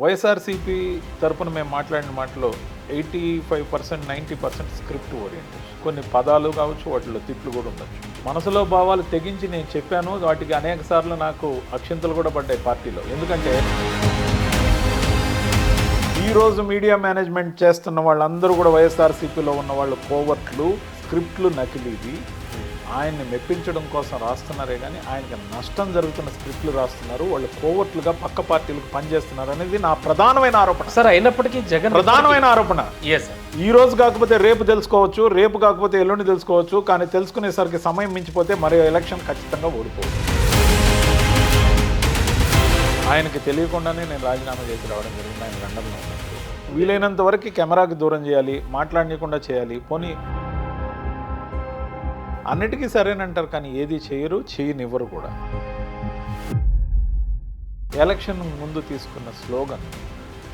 వైఎస్ఆర్సీపీ తరపున మేము మాట్లాడిన మాటలో 85% 90% స్క్రిప్ట్ ఓరియంటేషన్. కొన్ని పదాలు కావచ్చు, వాటిలో తిట్లు కూడా ఉండొచ్చు. మనసులో భావాలు తెగించి నేను చెప్పాను. వాటికి అనేక సార్లు నాకు అక్షింతలు కూడా పడ్డాయి పార్టీలో. ఎందుకంటే ఈరోజు మీడియా మేనేజ్మెంట్ చేస్తున్న వాళ్ళందరూ కూడా వైఎస్ఆర్సీపీలో ఉన్న వాళ్ళు కోవర్ట్లు, స్క్రిప్ట్లు నకిలీది. ఆయన్ని మెప్పించడం కోసం రాస్తున్నారే కానీ ఆయనకి నష్టం జరుగుతున్న స్క్రిప్ట్లు రాస్తున్నారు. వాళ్ళు కోవర్ట్లుగా పక్క పార్టీలకు పనిచేస్తున్నారు అనేది నా ప్రధానమైన ఆరోపణ. సార్ అయినప్పటికీ జగన్ ప్రధానమైన ఆరోపణ. ఈ రోజు కాకపోతే రేపు తెలుసుకోవచ్చు, రేపు కాకపోతే ఎల్లుండి తెలుసుకోవచ్చు. కానీ తెలుసుకునేసరికి సమయం మించిపోతే మరో ఎలక్షన్ ఖచ్చితంగా ఓడిపోవచ్చు. ఆయనకి తెలియకుండానే నేను రాజీనామా చేసి రావడం జరిగింది. ఆయన లండన్లో ఉన్నప్పుడు వీలైనంత వరకు కెమెరాకి దూరం చేయాలి, మాట్లాడనీయకుండా చేయాలి. పోనీ అన్నిటికీ సరేనంటారు కానీ ఏది చేయరు, చేయనివ్వరు కూడా. ఎలక్షన్ ముందు తీసుకున్న స్లోగన్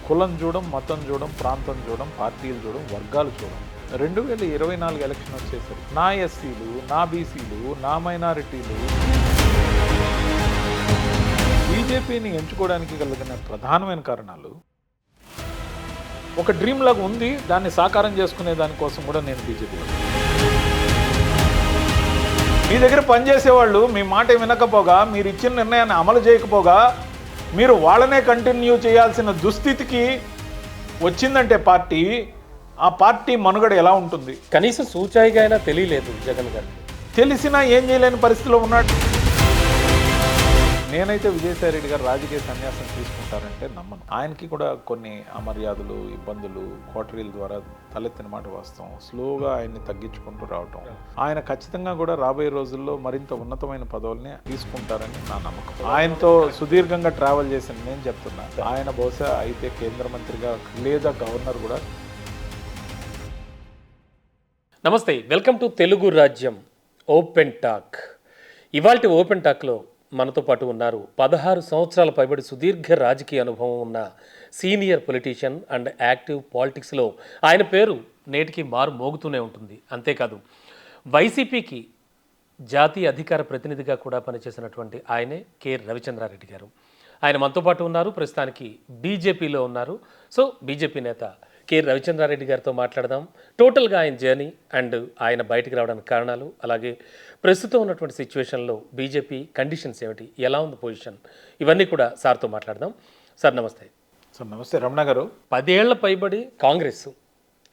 కులం చూడం, మతం చూడం, ప్రాంతం చూడం, పార్టీలు చూడం, వర్గాలు చూడం. 2024 ఎలక్షన్ వచ్చేసరికి నా ఎస్సీలు, నా బీసీలు, నా మైనారిటీలు బీజేపీని ఎంచుకోవడానికి కలిగిన ప్రధానమైన కారణాలు ఒక డ్రీమ్ లాగా ఉంది. దాన్ని సాకారం చేసుకునే దానికోసం కూడా నేను బీజేపీలో. మీ దగ్గర పనిచేసేవాళ్ళు మీ మాట వినకపోగా, మీరు ఇచ్చిన నిర్ణయాన్ని అమలు చేయకపోగా, మీరు వాళ్ళనే కంటిన్యూ చేయాల్సిన దుస్థితికి వచ్చిందంటే ఆ పార్టీ మనుగడ ఎలా ఉంటుంది? కనీసం సూచాయిగా అయినా తెలియలేదు జగన్ గారు. తెలిసినా ఏం చేయలేని పరిస్థితిలో ఉన్నాడు. నేనైతే విజయసాయి రెడ్డి గారు రాజకీయ సన్యాసం తీసుకుంటారంటే నమ్మను. ఆయనకి కూడా కొన్ని అమర్యాదలు, ఇబ్బందులు, కోటరీల ద్వారా తలెత్తిన మాట వాస్తవం. స్లోగా ఆయన్ని తగ్గించుకుంటూ రావటం. ఆయన ఖచ్చితంగా కూడా రాబోయే రోజుల్లో మరింత ఉన్నతమైన పదవుల్ని తీసుకుంటారని నా నమ్మకం. ఆయనతో సుదీర్ఘంగా ట్రావెల్ చేసిన నేను చెప్తున్నా, ఆయన బహుశా అయితే కేంద్ర మంత్రిగా లేదా గవర్నర్ కూడా. నమస్తే, వెల్కమ్ టు తెలుగు రాజ్యం ఓపెన్ టాక్. ఇవాల్టి ఓపెన్ టాక్లో మనతో పాటు ఉన్నారు 16 సంవత్సరాల పైబడి సుదీర్ఘ రాజకీయ అనుభవం ఉన్న సీనియర్ పొలిటీషియన్ అండ్ యాక్టివ్ పాలిటిక్స్లో ఆయన పేరు నేటికి మారు మోగుతూనే ఉంటుంది. అంతేకాదు వైసీపీకి జాతీయ అధికార ప్రతినిధిగా కూడా పనిచేసినటువంటి ఆయనే కె రవిచంద్రారెడ్డి గారు. ఆయన మనతో పాటు ఉన్నారు. ప్రస్తుతానికి బీజేపీలో ఉన్నారు. సో బీజేపీ నేత కె రవిచంద్రారెడ్డి గారితో మాట్లాడదాం. టోటల్గా ఆయన జర్నీ అండ్ ఆయన బయటికి రావడానికి కారణాలు, అలాగే ప్రస్తుతం ఉన్నటువంటి సిచ్యువేషన్లో బీజేపీ కండిషన్స్ ఏమిటి, ఎలా ఉంది పొజిషన్, ఇవన్నీ కూడా సార్తో మాట్లాడదాం. సార్ నమస్తే. సార్ నమస్తే. రమణ గారు, 10 ఏళ్ల పైబడి కాంగ్రెస్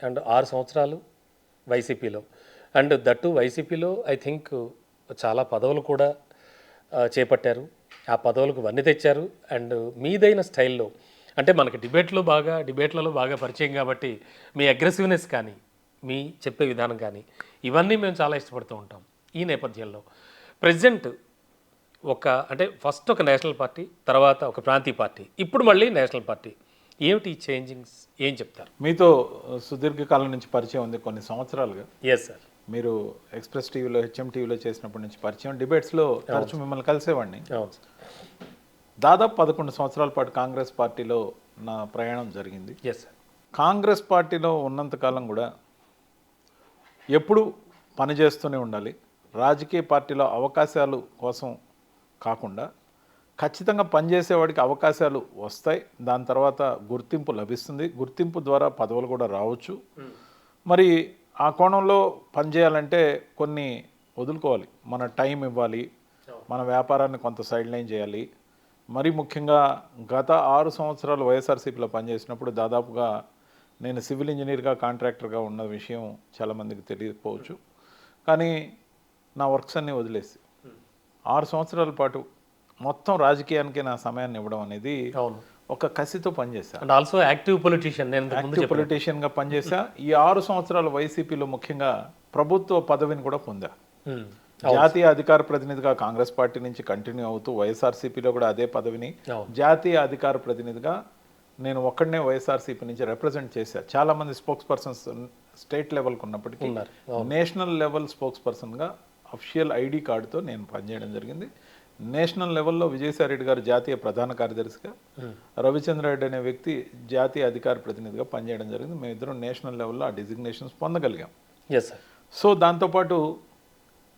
అండ్ 6 సంవత్సరాలు వైసీపీలో, అండ్ దట్టు వైసీపీలో ఐ థింక్ చాలా పదవులు కూడా చేపట్టారు. ఆ పదవులకు వన్నీ తెచ్చారు. అండ్ మీదైన స్టైల్లో, అంటే మనకి డిబేట్లలో బాగా పరిచయం కాబట్టి మీ అగ్రెసివ్నెస్ కానీ, మీ చెప్పే విధానం కానీ, ఇవన్నీ మేము చాలా ఇష్టపడుతూ ఉంటాం. ఈ నేపథ్యంలో ప్రెసిడెంట్ అంటే ఫస్ట్ ఒక నేషనల్ పార్టీ, తర్వాత ఒక ప్రాంతీయ పార్టీ, ఇప్పుడు మళ్ళీ నేషనల్ పార్టీ, ఏమిటి చేంజింగ్స్, ఏం చెప్తారు? మీతో సుదీర్ఘకాలం నుంచి పరిచయం ఉంది, కొన్ని సంవత్సరాలుగా. Yes sir. మీరు ఎక్స్ప్రెస్ టీవీలో, హెచ్ఎం టీవీలో చేసినప్పటి నుంచి పరిచయం. డిబేట్స్లో తరచు మిమ్మల్ని కలిసేవాడిని. దాదాపు 11 సంవత్సరాల పాటు కాంగ్రెస్ పార్టీలో నా ప్రయాణం జరిగింది. Yes sir. కాంగ్రెస్ పార్టీలో ఉన్నంతకాలం కూడా ఎప్పుడు పనిచేస్తూనే ఉండాలి. రాజకీయ పార్టీలో అవకాశాలు కోసం కాకుండా ఖచ్చితంగా పనిచేసేవాడికి అవకాశాలు వస్తాయి. దాని తర్వాత గుర్తింపు లభిస్తుంది. గుర్తింపు ద్వారా పదవులు కూడా రావచ్చు. మరి ఆ కోణంలో పనిచేయాలంటే కొన్ని వదులుకోవాలి. మన టైం ఇవ్వాలి, మన వ్యాపారాన్ని కొంత సైడ్ లైన్ చేయాలి. మరీ ముఖ్యంగా గత 6 సంవత్సరాలు వైఎస్ఆర్సీపీలో పనిచేసినప్పుడు దాదాపుగా నేను సివిల్ ఇంజనీర్గా, కాంట్రాక్టర్గా ఉన్న విషయం చాలామందికి తెలియకపోవచ్చు. కానీ నా వర్క్స్ అన్నీ వదిలేసి 6 సంవత్సరాల పాటు మొత్తం రాజకీయానికి నా సమయాన్ని ఇవ్వడం అనేది ఒక కసితో పనిచేశా. అండ్ ఆల్సో యాక్టివ్ పొలిటీషియన్గా పనిచేశా. ఈ 6 సంవత్సరాలు వైసీపీలో ముఖ్యంగా ప్రభుత్వ పదవిని కూడా పొందా. జాతీయ అధికార ప్రతినిధిగా కాంగ్రెస్ పార్టీ నుంచి కంటిన్యూ అవుతూ వైఎస్ఆర్సీపీలో కూడా అదే పదవిని జాతీయ అధికార ప్రతినిధిగా నేను ఒక్కడనే వైఎస్ఆర్సీపీ నుంచి రిప్రజెంట్ చేశా. చాలామంది స్పోక్స్ పర్సన్స్ స్టేట్ లెవెల్కి ఉన్నప్పటికీ నేషనల్ లెవెల్ స్పోక్స్ పర్సన్గా అఫిషియల్ ఐడి కార్డుతో నేను పనిచేయడం జరిగింది. నేషనల్ లెవెల్లో విజయసాయి రెడ్డి గారు జాతీయ ప్రధాన కార్యదర్శిగా, రవిచంద్రారెడ్డి అనే వ్యక్తి జాతీయ అధికార ప్రతినిధిగా పనిచేయడం జరిగింది. మేమిద్దరం నేషనల్ లెవెల్లో ఆ డిజిగ్నేషన్స్ పొందగలిగాం. సో దాంతోపాటు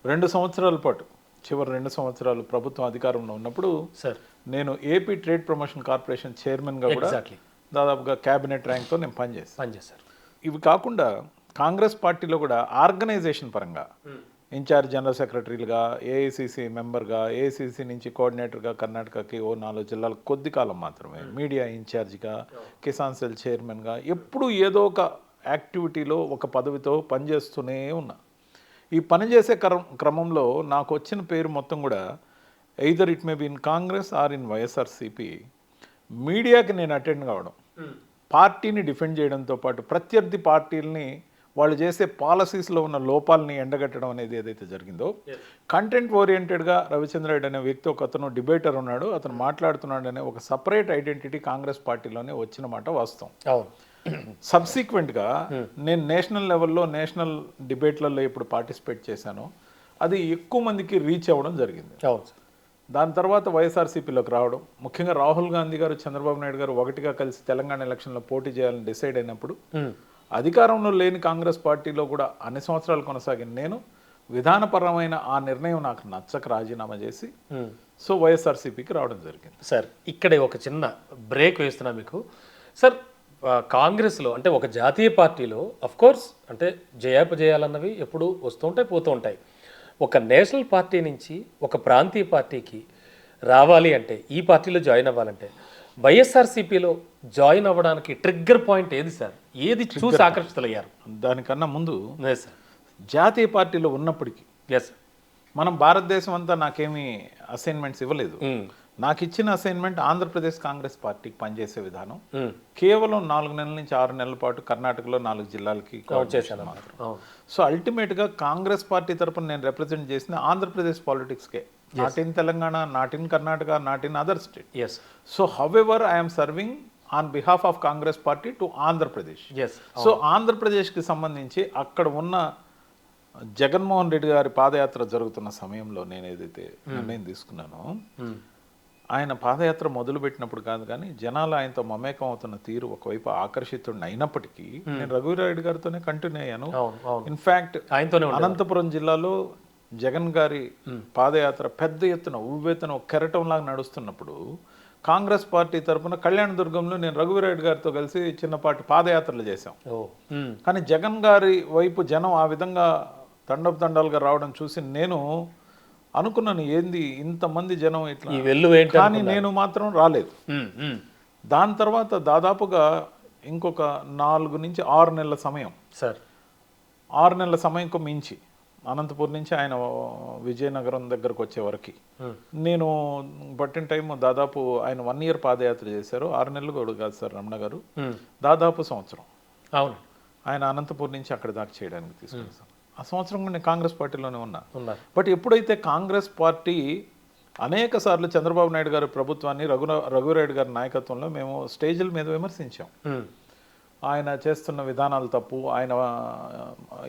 2 సంవత్సరాల పాటు, చివరి 2 సంవత్సరాలు ప్రభుత్వం అధికారంలో ఉన్నప్పుడు నేను ఏపీ ట్రేడ్ ప్రమోషన్ కార్పొరేషన్ చైర్మన్గా కూడా ఎగ్జాక్ట్లీ దాదాపుగా క్యాబినెట్ ర్యాంక్తో నేను పనిచేస్తాను. పనిచేశారు. ఇవి కాకుండా కాంగ్రెస్ పార్టీలో కూడా ఆర్గనైజేషన్ పరంగా ఇన్ఛార్జ్ జనరల్ సెక్రటరీలుగా, ఏఐసిసి మెంబర్గా, ఏఐసిసి నుంచి కోఆర్డినేటర్గా కర్ణాటకకి 4 జిల్లాలు కొద్ది కాలం మాత్రమే, మీడియా ఇన్ఛార్జిగా, కిసాన్ సెల్ చైర్మన్గా ఎప్పుడూ ఏదో ఒక యాక్టివిటీలో ఒక పదవితో పనిచేస్తూనే ఉన్నా. ఈ పనిచేసే క్రమంలో నాకు వచ్చిన పేరు మొత్తం కూడా either it may be in Congress or in YSRCP, మీడియాకి నేను అటెండ్ కావడం, పార్టీని డిఫెండ్ చేయడంతో పాటు ప్రత్యర్థి పార్టీలని వాళ్ళు చేసే పాలసీస్లో ఉన్న లోపాలని ఎండగట్టడం అనేది ఏదైతే జరిగిందో, కంటెంట్ ఓరియంటెడ్గా రవిచంద్రారెడ్డి అనే వ్యక్తి ఒక అతను డిబేటర్ ఉన్నాడు, అతను మాట్లాడుతున్నాడు అనే ఒక సపరేట్ ఐడెంటిటీ కాంగ్రెస్ పార్టీలోనే వచ్చిన మాట వాస్తవం. సబ్సిక్వెంట్గా నేను నేషనల్ లెవెల్లో నేషనల్ డిబేట్లలో ఇప్పుడు పార్టిసిపేట్ చేశాను, అది ఎక్కువ మందికి రీచ్ అవ్వడం జరిగింది. దాని తర్వాత వైఎస్ఆర్సీపీలోకి రావడం, ముఖ్యంగా రాహుల్ గాంధీ గారు చంద్రబాబు నాయుడు గారు ఒకటిగా కలిసి తెలంగాణ ఎలక్షన్లో పోటీ చేయాలని డిసైడ్ అయినప్పుడు అధికారంలో లేని కాంగ్రెస్ పార్టీలో కూడా అన్ని సంవత్సరాలు కొనసాగిన నేను విధానపరమైన ఆ నిర్ణయం నాకు నచ్చక రాజీనామా చేసి సో వైఎస్ఆర్సీపీకి రావడం జరిగింది. సార్ ఇక్కడే ఒక చిన్న బ్రేక్ వేస్తున్నా మీకు. సార్ కాంగ్రెస్లో అంటే ఒక జాతీయ పార్టీలో కోర్స్ అంటే జయాపజయాలన్నవి ఎప్పుడు వస్తూ ఉంటాయి పోతూ ఉంటాయి. ఒక నేషనల్ పార్టీ నుంచి ఒక ప్రాంతీయ పార్టీకి రావాలి అంటే, ఈ పార్టీలో జాయిన్ అవ్వాలంటే వైఎస్ఆర్సీపీలో జాయిన్ అవ్వడానికి ట్రిగ్గర్ పాయింట్ ఏది సార్? ఏది చూసి ఆకర్షితులయ్యారు? దానికన్నా ముందు సార్ జాతీయ పార్టీలో ఉన్నప్పటికీ ఎస్ మనం భారతదేశం అంతా నాకేమీ అసైన్మెంట్స్ ఇవ్వలేదు. నాకు ఇచ్చిన అసైన్మెంట్ ఆంధ్రప్రదేశ్ కాంగ్రెస్ పార్టీకి పనిచేసే విధానం. కేవలం 4 నెలల నుంచి 6 నెలల పాటు కర్ణాటకలో 4 జిల్లాలకి చేశాను మాత్రం. సో అల్టిమేట్గా కాంగ్రెస్ పార్టీ తరపున నేను రిప్రజెంట్ చేసిన ఆంధ్రప్రదేశ్ పాలిటిక్స్కే, not in Telangana, not in Karnataka, not in other state. So however I'm serving on behalf of Congress party to Andhra Pradesh. So ఆంధ్రప్రదేశ్కి సంబంధించి అక్కడ ఉన్న జగన్మోహన్ రెడ్డి గారి పాదయాత్ర జరుగుతున్న సమయంలో నేను ఏదైతే నిర్ణయం తీసుకున్నానో, ఆయన పాదయాత్ర మొదలుపెట్టినప్పుడు కాదు కానీ జనాలు ఆయనతో మమేకం అవుతున్న తీరు ఒకవైపు ఆకర్షితుడిని అయినప్పటికీ నేను రఘువీరారెడ్డి గారితోనే కంటిన్యూ అయ్యాను. ఇన్ఫ్యాక్ట్ అనంతపురం జిల్లాలో జగన్ గారి పాదయాత్ర పెద్ద ఎత్తున ఉవ్వెత్తున ఒక కెరటంలాగా నడుస్తున్నప్పుడు కాంగ్రెస్ పార్టీ తరఫున కళ్యాణదుర్గంలో నేను రఘువీరారెడ్డి గారితో కలిసి చిన్నపాటి పాదయాత్రలు చేశాం. కానీ జగన్ గారి వైపు జనం ఆ విధంగా తండోపతండాలుగా రావడం చూసి నేను అనుకున్నాను, ఏంది ఇంతమంది జనం ఇట్లా, కానీ నేను మాత్రం రాలేదు. దాని తర్వాత దాదాపుగా ఇంకొక 4 నుంచి 6 నెలల సమయం, 6 నెలల సమయంకు మించి అనంతపూర్ నుంచి ఆయన విజయనగరం దగ్గరకు వచ్చే వరకు నేను పట్టిన టైం దాదాపు ఆయన 1 year పాదయాత్ర చేశారు. 6 నెలలు కూడా కాదు సార్ రమణ గారు, దాదాపు సంవత్సరం. అవును, ఆయన అనంతపూర్ నుంచి అక్కడి దాకా చేయడానికి తీసుకొస్తాను. ఆ సంవత్సరం కూడా నేను కాంగ్రెస్ పార్టీలోనే ఉన్నా. బట్ ఎప్పుడైతే కాంగ్రెస్ పార్టీ అనేక సార్లు చంద్రబాబు నాయుడు గారి ప్రభుత్వాన్ని రఘువీరారెడ్డి గారి నాయకత్వంలో మేము స్టేజ్ల మీద విమర్శించాం. ఆయన చేస్తున్న విధానాలు తప్పు, ఆయన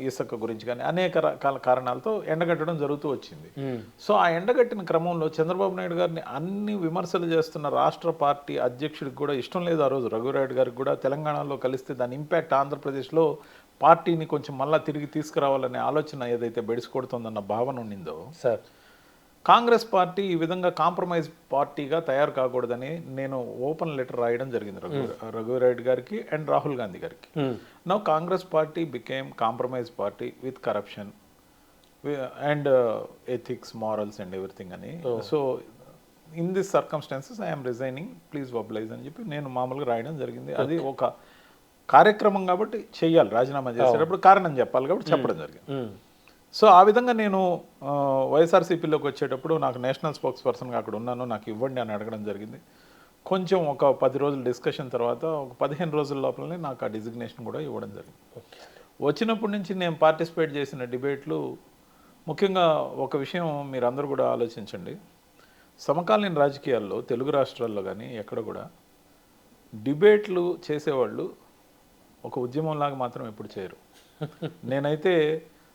ఇసుక గురించి కానీ అనేక రకాల కారణాలతో ఎండగట్టడం జరుగుతూ వచ్చింది. సో ఆ ఎండగట్టిన క్రమంలో చంద్రబాబు నాయుడు గారిని అన్ని విమర్శలు చేస్తున్న రాష్ట్ర పార్టీ అధ్యక్షుడికి కూడా ఇష్టం లేదు. ఆ రోజు రఘువీరారెడ్డి గారికి కూడా తెలంగాణలో కలిస్తే దాని ఇంపాక్ట్ ఆంధ్రప్రదేశ్లో పార్టీని కొంచెం మళ్ళీ తిరిగి తీసుకురావాలనే ఆలోచన ఏదైతే బెడిసికొడుతుందన్న భావన ఉండిందో, సార్ కాంగ్రెస్ పార్టీ ఈ విధంగా కాంప్రమైజ్ పార్టీగా తయారు కాకూడదని నేను ఓపెన్ లెటర్ రాయడం జరిగింది రఘువీరారెడ్డి గారికి అండ్ రాహుల్ గాంధీ గారికి. Now Congress party became compromise party with corruption and ethics, morals and everything అని. So in this circumstances I'm resigning, please mobilise అని చెప్పి నేను మామూలుగా రాయడం జరిగింది. అది ఒక కార్యక్రమం కాబట్టి చెయ్యాలి, రాజీనామా చేసేటప్పుడు కారణం చెప్పాలి కాబట్టి చెప్పడం జరిగింది. సో ఆ విధంగా నేను వైఎస్ఆర్సీపీలోకి వచ్చేటప్పుడు నాకు నేషనల్ స్పోక్స్ పర్సన్గా అక్కడ ఉన్నాను, నాకు ఇవ్వండి అని అడగడం జరిగింది. కొంచెం ఒక 10 రోజుల డిస్కషన్ తర్వాత ఒక 15 రోజుల లోపలనే నాకు ఆ డిజిగ్నేషన్ కూడా ఇవ్వడం జరిగింది. వచ్చినప్పటి నుంచి నేను పార్టిసిపేట్ చేసిన డిబేట్లు, ముఖ్యంగా ఒక విషయం మీరు అందరూ కూడా ఆలోచించండి, సమకాలీన రాజకీయాల్లో తెలుగు రాష్ట్రాల్లో కానీ ఎక్కడ కూడా డిబేట్లు చేసేవాళ్ళు ఒక ఉద్యమంలాగా మాత్రం ఎప్పుడు చేయరు. నేనైతే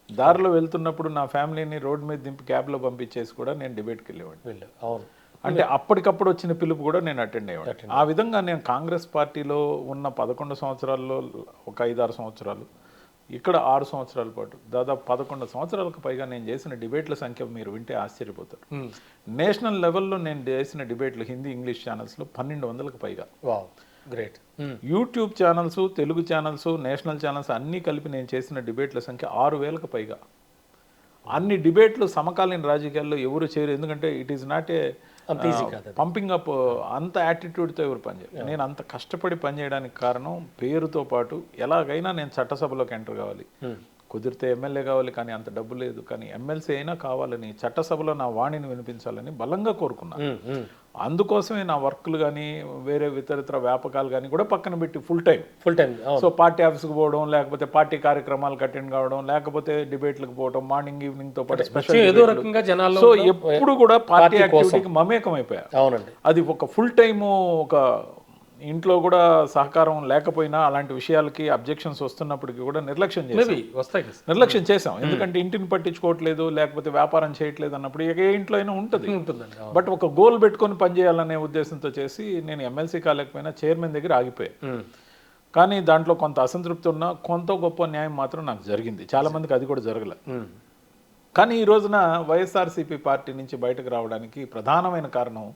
దారిలో వెళ్తున్నప్పుడు నా ఫ్యామిలీని రోడ్డు మీద దింపి క్యాబ్లో పంపించేసి కూడా నేను డిబేట్కి వెళ్ళేవాడిని. అంటే అప్పటికప్పుడు వచ్చిన పిలుపు కూడా నేను అటెండ్ అయ్యేవాడిని. ఆ విధంగా నేను కాంగ్రెస్ పార్టీలో ఉన్న 11 సంవత్సరాల్లో ఒక 5-6 సంవత్సరాలు ఇక్కడ 6 సంవత్సరాల పాటు దాదాపు 11 సంవత్సరాలకు పైగా నేను చేసిన డిబేట్ల సంఖ్య మీరు వింటే ఆశ్చర్యపోతారు. నేషనల్ లెవెల్లో నేను చేసిన డిబేట్లు హిందీ ఇంగ్లీష్ ఛానల్స్లో 1200కు పైగా. Wow, great. YouTube channels, Telugu channels, national channels అన్నీ కలిపి నేను చేసిన డిబేట్ల సంఖ్య 6000కు పైగా. అన్ని డిబేట్లు సమకాలీన రాజకీయాల్లో ఎవరు చేయరు, ఎందుకంటే it is not a pumping up, అంత యాటిట్యూడ్తో ఎవరు పనిచేయరు. నేను అంత కష్టపడి పనిచేయడానికి కారణం పేరుతో పాటు ఎలాగైనా నేను చట్టసభలోకి ఎంటర్ కావాలి, కుదిరితే ఎమ్మెల్యే కావాలి, కానీ అంత డబ్బు లేదు, కానీ ఎమ్మెల్సీ అయినా కావాలని, చట్టసభలో నా వాణిని వినిపించాలని బలంగా కోరుకున్నాను. అందుకోసమే నా వర్క్లు కానీ వేరే ఇతరితర వ్యాపకాలు కానీ కూడా పక్కన పెట్టి ఫుల్ టైం సో పార్టీ ఆఫీస్కి పోవడం, లేకపోతే పార్టీ కార్యక్రమాలకు అటెండ్ కావడం, లేకపోతే డిబేట్లకు పోవడం, మార్నింగ్ ఈవినింగ్ తో పాటు స్పెషల్. సో ఎప్పుడు కూడా పార్టీ యాక్టివిటీకి మమేకం అయిపోయారు. అవునండి, అది ఒక ఫుల్ టైము. ఒక ఇంట్లో కూడా సహకారం లేకపోయినా అలాంటి విషయాలకి అబ్జెక్షన్స్ వస్తున్నప్పటికీ కూడా నిర్లక్ష్యం చేసాం. ఎందుకంటే ఇంటిని పట్టించుకోవట్లేదు, లేకపోతే వ్యాపారం చేయట్లేదు అన్నప్పుడు ఏ ఇంట్లో అయినా ఉంటుంది. బట్ ఒక గోల్ పెట్టుకొని పనిచేయాలనే ఉద్దేశంతో చేసి నేను ఎమ్మెల్సీ కాలేకపోయినా చైర్మన్ దగ్గర ఆగిపోయాను. కానీ దాంట్లో కొంత అసంతృప్తి ఉన్నా కొంత గొప్ప న్యాయం మాత్రం నాకు జరిగింది. చాలా మందికి అది కూడా జరగలేదు. కానీ ఈ రోజున వైఎస్ఆర్సీపీ పార్టీ నుంచి బయటకు రావడానికి ప్రధానమైన కారణం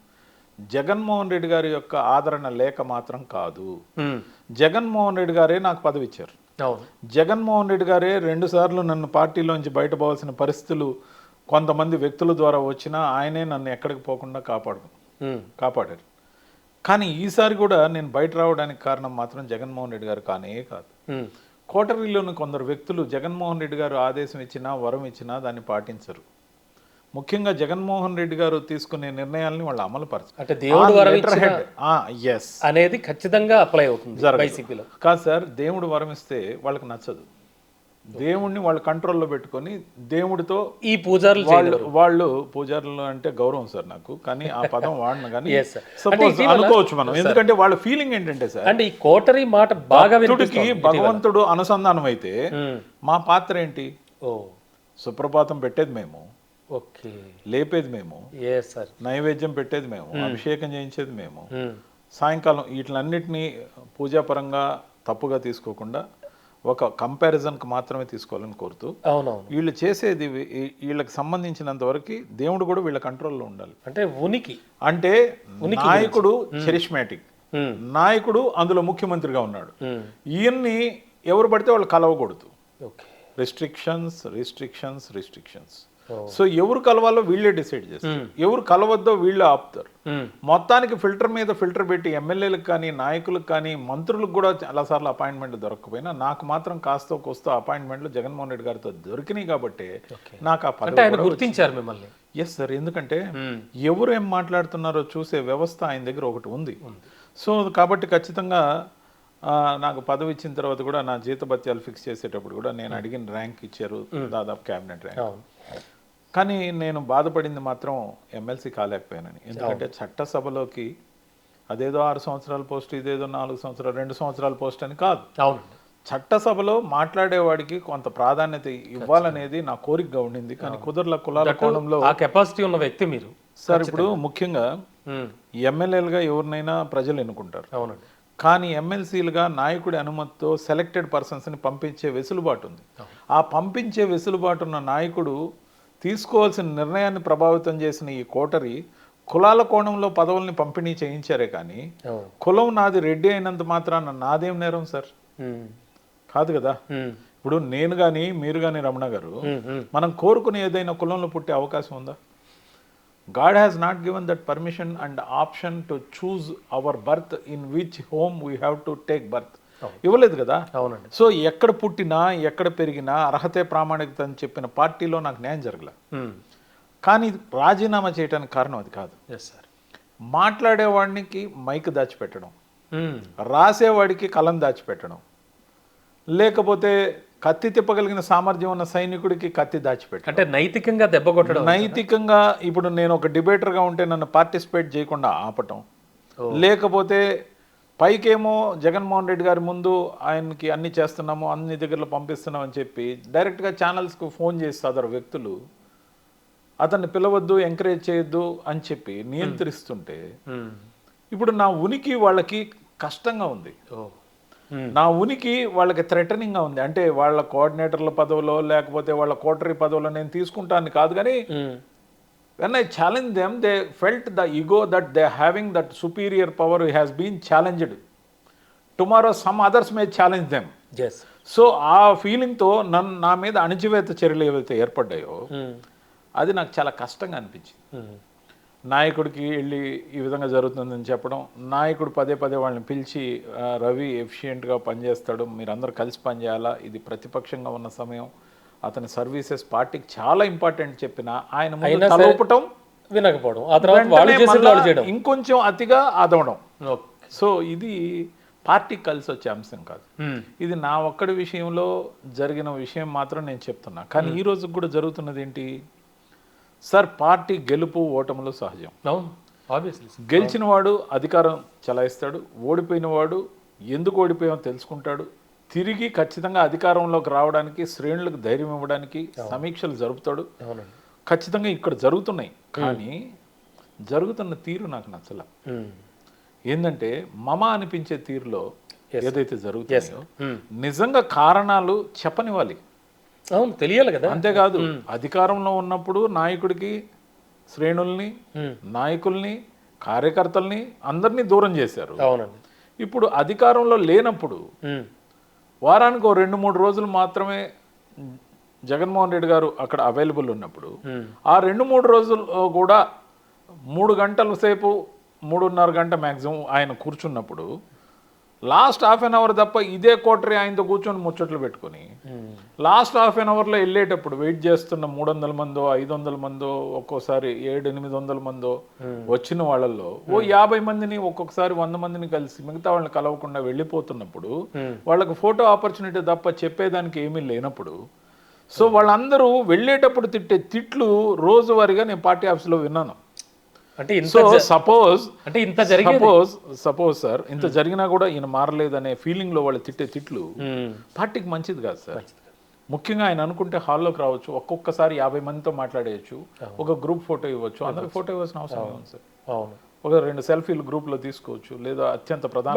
జగన్మోహన్ రెడ్డి గారి యొక్క ఆదరణ లేక మాత్రం కాదు. జగన్మోహన్ రెడ్డి గారే నాకు పదవి ఇచ్చారు. జగన్మోహన్ రెడ్డి గారే 2 సార్లు నన్ను పార్టీలోంచి బయటపోవాల్సిన పరిస్థితులు కొంతమంది వ్యక్తుల ద్వారా వచ్చినా ఆయనే నన్ను ఎక్కడికి పోకుండా కాపాడారు. కానీ ఈసారి కూడా నేను బయట రావడానికి కారణం మాత్రం జగన్మోహన్ రెడ్డి గారు కానే కాదు. కోటరీలోని కొందరు వ్యక్తులు జగన్మోహన్ రెడ్డి గారు ఆదేశం ఇచ్చినా వరం ఇచ్చినా దాన్ని పాటించరు. ముఖ్యంగా జగన్మోహన్ రెడ్డి గారు తీసుకునే నిర్ణయాలని వాళ్ళు అమలు పరచరు. అంటే దేవుడు వరం అనేది ఖచ్చితంగా అప్లై అవుతుంది. కాదు సార్, దేవుడు వరం ఇస్తే వాళ్ళకి నచ్చదు. దేవుడిని వాళ్ళు కంట్రోల్లో పెట్టుకొని దేవుడితో ఈ పూజారులు వాళ్ళు పూజారులు అంటే గౌరవం సార్ నాకు, కానీ ఆ పదం వాడిన కానీ సపోజ్ అనుకోవచ్చు మనం. ఎందుకంటే వాళ్ళ ఫీలింగ్ ఏంటంటే సార్, అంటే ఈ కోటరీ మాట బాగా భగవంతుడు అనుసంధానం అయితే మా పాత్ర ఏంటి? సుప్రభాతం పెట్టేది మేము, లేపేది మేము, నైవేద్యం పెట్టేది మేము, అభిషేకం చేయించేది మేము. సాయంకాలం వీటిలన్నిటినీ పూజాపరంగా తప్పుగా తీసుకోకుండా ఒక కంపారిజన్కి మాత్రమే తీసుకోవాలని కోరుతూ వీళ్ళు చేసేది వీళ్ళకి సంబంధించినంత వరకు దేవుడు కూడా వీళ్ళ కంట్రోల్లో ఉండాలి. అంటే అంటే నాయకుడు చరిష్మాటిక్ నాయకుడు, అందులో ముఖ్యమంత్రిగా ఉన్నాడు. ఈయన్ని ఎవరు పడితే వాళ్ళు కలవకూడదు. రిస్ట్రిక్షన్స్. సో ఎవరు కలవాలో వీళ్ళే డిసైడ్ చేస్తారు, ఎవరు కలవద్దో వీళ్ళే ఆపుతారు. మొత్తానికి ఫిల్టర్ మీద ఫిల్టర్ పెట్టి ఎమ్మెల్యేలకు కానీ నాయకులకు కానీ మంత్రులకు కూడా చాలాసార్లు అపాయింట్మెంట్ దొరకకపోయినా నాకు మాత్రం కాస్త కోస్తో అపాయింట్మెంట్లు జగన్మోహన్ రెడ్డి గారితో దొరికినాయి కాబట్టి నాకు ఆ పదవి గుర్తించారు మిమ్మల్ని. ఎస్ సార్, ఎందుకంటే ఎవరు ఏం మాట్లాడుతున్నారో చూసే వ్యవస్థ ఆయన దగ్గర ఒకటి ఉంది. సో కాబట్టి ఖచ్చితంగా నాకు పదవి ఇచ్చిన తర్వాత కూడా నా జీతభత్యాలు ఫిక్స్ చేసేటప్పుడు కూడా నేను అడిగిన ర్యాంక్ ఇచ్చారు, దాదాపు క్యాబినెట్ ర్యాంక్. కానీ నేను బాధపడింది మాత్రం ఎమ్మెల్సీ కాలేకపోయానని. ఎందుకంటే చట్టసభలోకి అదేదో 6 సంవత్సరాల పోస్ట్, ఇదేదో 4 సంవత్సరాలు 2 సంవత్సరాల పోస్ట్ అని కాదు. చట్టసభలో మాట్లాడేవాడికి కొంత ప్రాధాన్యత ఇవ్వాలనేది నా కోరికగా ఉండింది. కానీ కుదరల కులాల కోణంలో కెపాసిటీ ఉన్న వ్యక్తి మీరు సార్. ఇప్పుడు ముఖ్యంగా ఎమ్మెల్యేలుగా ఎవరినైనా ప్రజలు ఎన్నుకుంటారు, కానీ ఎమ్మెల్సీలుగా నాయకుడి అనుమతితో సెలెక్టెడ్ పర్సన్స్ని పంపించే వెసులుబాటు ఉంది. ఆ పంపించే వెసులుబాటు ఉన్న నాయకుడు తీసుకోవాల్సిన నిర్ణయాన్ని ప్రభావితం చేసిన ఈ కోటరీ కులాల కోణంలో పదవుల్ని పంపిణీ చేయించారే కానీ కులం నాది రెడ్డి అయినంత మాత్రాన నాదేం నేరం సార్? కాదు కదా. ఇప్పుడు నేను కానీ మీరు కానీ రమణ గారు మనం కోరుకునే ఏదైనా కులంలో పుట్టే అవకాశం ఉందా? God has not given that permission and option to choose our birth in which home we have to take birth. ఇవ్వలేదు కదా. సో ఎక్కడ పుట్టినా ఎక్కడ పెరిగినా అర్హతే ప్రామాణికత అని చెప్పిన పార్టీలో నాకు న్యాయం జరగలే. కానీ రాజీనామా చేయడానికి కారణం అది కాదు. మాట్లాడేవాడికి మైక్ దాచిపెట్టడం, రాసేవాడికి కలం దాచిపెట్టడం, లేకపోతే కత్తి తిప్పగలిగిన సామర్థ్యం ఉన్న సైనికుడికి కత్తి దాచిపెట్టడం, అంటే నైతికంగా దెబ్బ కొట్టడం. నైతికంగా ఇప్పుడు నేను ఒక డిబేటర్గా ఉంటే నన్ను పార్టిసిపేట్ చేయకుండా ఆపటం, లేకపోతే పైకేమో జగన్మోహన్ రెడ్డి గారి ముందు ఆయనకి అన్ని చేస్తున్నాము, అన్ని దగ్గరలో పంపిస్తున్నాం అని చెప్పి డైరెక్ట్గా ఛానల్స్కు ఫోన్ చేసి సదరు వ్యక్తులు అతన్ని పిలవద్దు, ఎంకరేజ్ చేయొద్దు అని చెప్పి నియంత్రిస్తుంటే ఇప్పుడు నా ఉనికి వాళ్ళకి కష్టంగా ఉంది. నా ఉనికి వాళ్ళకి థ్రెటనింగ్గా ఉంది. అంటే వాళ్ళ కోఆర్డినేటర్ల పదవిలో లేకపోతే వాళ్ళ కోటరీ పదవిలో నేను తీసుకుంటాను కాదు, కానీ when I challenge them, they felt the ego that they are having, that superior power has been challenged. Tomorrow some others may challenge them. Yes. So ఆ ఫీలింగ్తో నా మీద అణచివేత చర్యలు ఏవైతే ఏర్పడ్డాయో అది నాకు చాలా కష్టంగా అనిపించింది. నాయకుడికి వెళ్ళి ఈ విధంగా జరుగుతుందని చెప్పడం, నాయకుడు పదే పదే వాళ్ళని పిలిచి రవి ఎఫిషియెంట్గా పనిచేస్తాడు, మీరందరూ కలిసి పనిచేయాలా, ఇది ప్రతిపక్షంగా ఉన్న సమయం, అతని సర్వీసెస్ పార్టీకి చాలా ఇంపార్టెంట్ చెప్పిన ఆయన ముందు తలూపటం, వినకపోవడం, ఆ తర్వాత వాళ్ళు చేసేది వాళ్ళు చేయడం, ఇంకొంచెం అతిగా ఆదవడం. సో ఇది పార్టీకి కలిసి వచ్చే అంశం కాదు. ఇది నా ఒక్కడి విషయంలో జరిగిన విషయం మాత్రం నేను చెప్తున్నా. కానీ ఈ రోజు కూడా జరుగుతున్నది ఏంటి సార్, పార్టీ గెలుపు ఓటములు సహజం. గెలిచిన వాడు అధికారం చలాయిస్తాడు, ఓడిపోయిన వాడు ఎందుకు ఓడిపోయామో తెలుసుకుంటాడు, తిరిగి ఖచ్చితంగా అధికారంలోకి రావడానికి శ్రేణులకు ధైర్యం ఇవ్వడానికి సమీక్షలు జరుపుతాడు. ఖచ్చితంగా ఇక్కడ జరుగుతున్నాయి, కానీ జరుగుతున్న తీరు నాకు నచ్చల. ఏంటంటే మమ అనిపించే తీరులో ఏదైతే జరుగుతుందో నిజంగా కారణాలు చెప్పనివ్వాలి, తెలియాలి కదా. అంతేకాదు అధికారంలో ఉన్నప్పుడు నాయకుడికి శ్రేణుల్ని, నాయకుల్ని, కార్యకర్తల్ని అందరినీ దూరం చేశారు. ఇప్పుడు అధికారంలో లేనప్పుడు వారానికి 2-3 రోజులు మాత్రమే జగన్మోహన్ రెడ్డి గారు అక్కడ అవైలబుల్ ఉన్నప్పుడు ఆ 2-3 రోజులు కూడా 3 గంటల సేపు 3.5 గంట మ్యాక్సిమం ఆయన కూర్చున్నప్పుడు లాస్ట్ హాఫ్ అన్ అవర్ తప్ప ఇదే కోటరీ ఆయనతో కూర్చొని ముచ్చట్లు పెట్టుకొని లాస్ట్ హాఫ్ అన్ అవర్లో వెళ్ళేటప్పుడు వెయిట్ చేస్తున్న 300 మందో 500 మందో ఒక్కోసారి 700-800 మందో వచ్చిన వాళ్ళల్లో 50 మందిని ఒక్కొక్కసారి 100 మందిని కలిసి మిగతా వాళ్ళని కలవకుండా వెళ్ళిపోతున్నప్పుడు వాళ్ళకి ఫోటో ఆపర్చునిటీ తప్ప చెప్పేదానికి ఏమీ లేనప్పుడు, సో వాళ్ళందరూ వెళ్ళేటప్పుడు తిట్టే తిట్లు రోజువారీగా నేను పార్టీ ఆఫీస్లో విన్నాను. అంటే సపోజ్ సార్ ఇంత Hmm. జరిగినా కూడా ఈయన మారలేదనే ఫీలింగ్ లో వాళ్ళు తిట్టే తిట్లు పార్టీకి మంచిది కాదు సార్. ముఖ్యంగా ఆయన అనుకుంటే హాల్లోకి రావచ్చు, ఒక్కొక్కసారి 50 మందితో మాట్లాడేయచ్చు, ఒక గ్రూప్ ఫోటో ఇవ్వచ్చు, అందరికి ఫోటో ఇవ్వాల్సిన అవసరం ఉంది సార్. ఒక 2 సెల్ఫీలు గ్రూప్ లో తీసుకోవచ్చు, లేదా అత్యంత ప్రధాన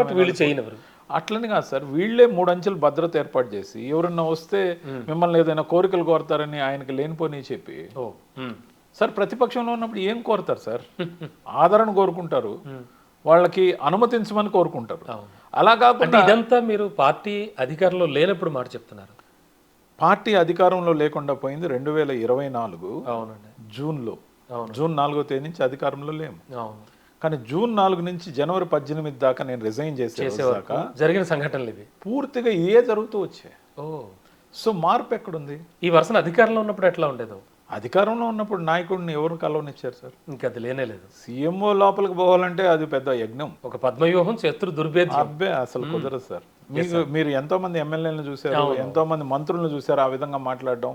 అట్లని కాదు సార్, వీళ్ళే 3 అంచెలు భద్రత ఏర్పాటు చేసి ఎవరన్నా వస్తే మిమ్మల్ని ఏదైనా కోరికలు కోరతారని ఆయనకి లేనిపోని చెప్పి సార్ ప్రతిపక్షంలో ఉన్నప్పుడు ఏం కోరుతారు సార్? ఆదరణ కోరుకుంటారు, వాళ్ళకి అనుమతించమని కోరుకుంటారు. అలా కాకుండా ఇదంతా మీరు పార్టీ అధికారంలో లేనప్పుడు మాట చెప్తున్నారు. పార్టీ అధికారంలో లేకుండా పోయింది 2024 జూన్లో. జూన్ 4వ తేదీ నుంచి అధికారంలో లేము. కానీ జూన్ 4 నుంచి జనవరి 18 దాకా నేను రిజైన్ చేసేదాకా జరిగిన సంఘటనలు ఇవి పూర్తిగా ఇవే జరుగుతూ వచ్చాయి. సో మార్పు ఎక్కడుంది? ఈ వర్షం అధికారంలో ఉన్నప్పుడు ఎట్లా ఉండేదో? అధికారంలో ఉన్నప్పుడు నాయకుడిని ఎవరు కలవనిచ్చారు సార్? ఇంకా అది లేనే లేదు. సీఎంఓ లోపలికి పోవాలంటే అది పెద్ద యజ్ఞం, ఒక పద్మవ్యూహం, శత్రు దుర్భేద్యం. అబ్బే అసలు కుదరదు సార్. మీరు ఎంతో మంది ఎమ్మెల్యేలను చూసారు, ఎంతో మంది మంత్రులను చూసారు ఆ విధంగా మాట్లాడడం.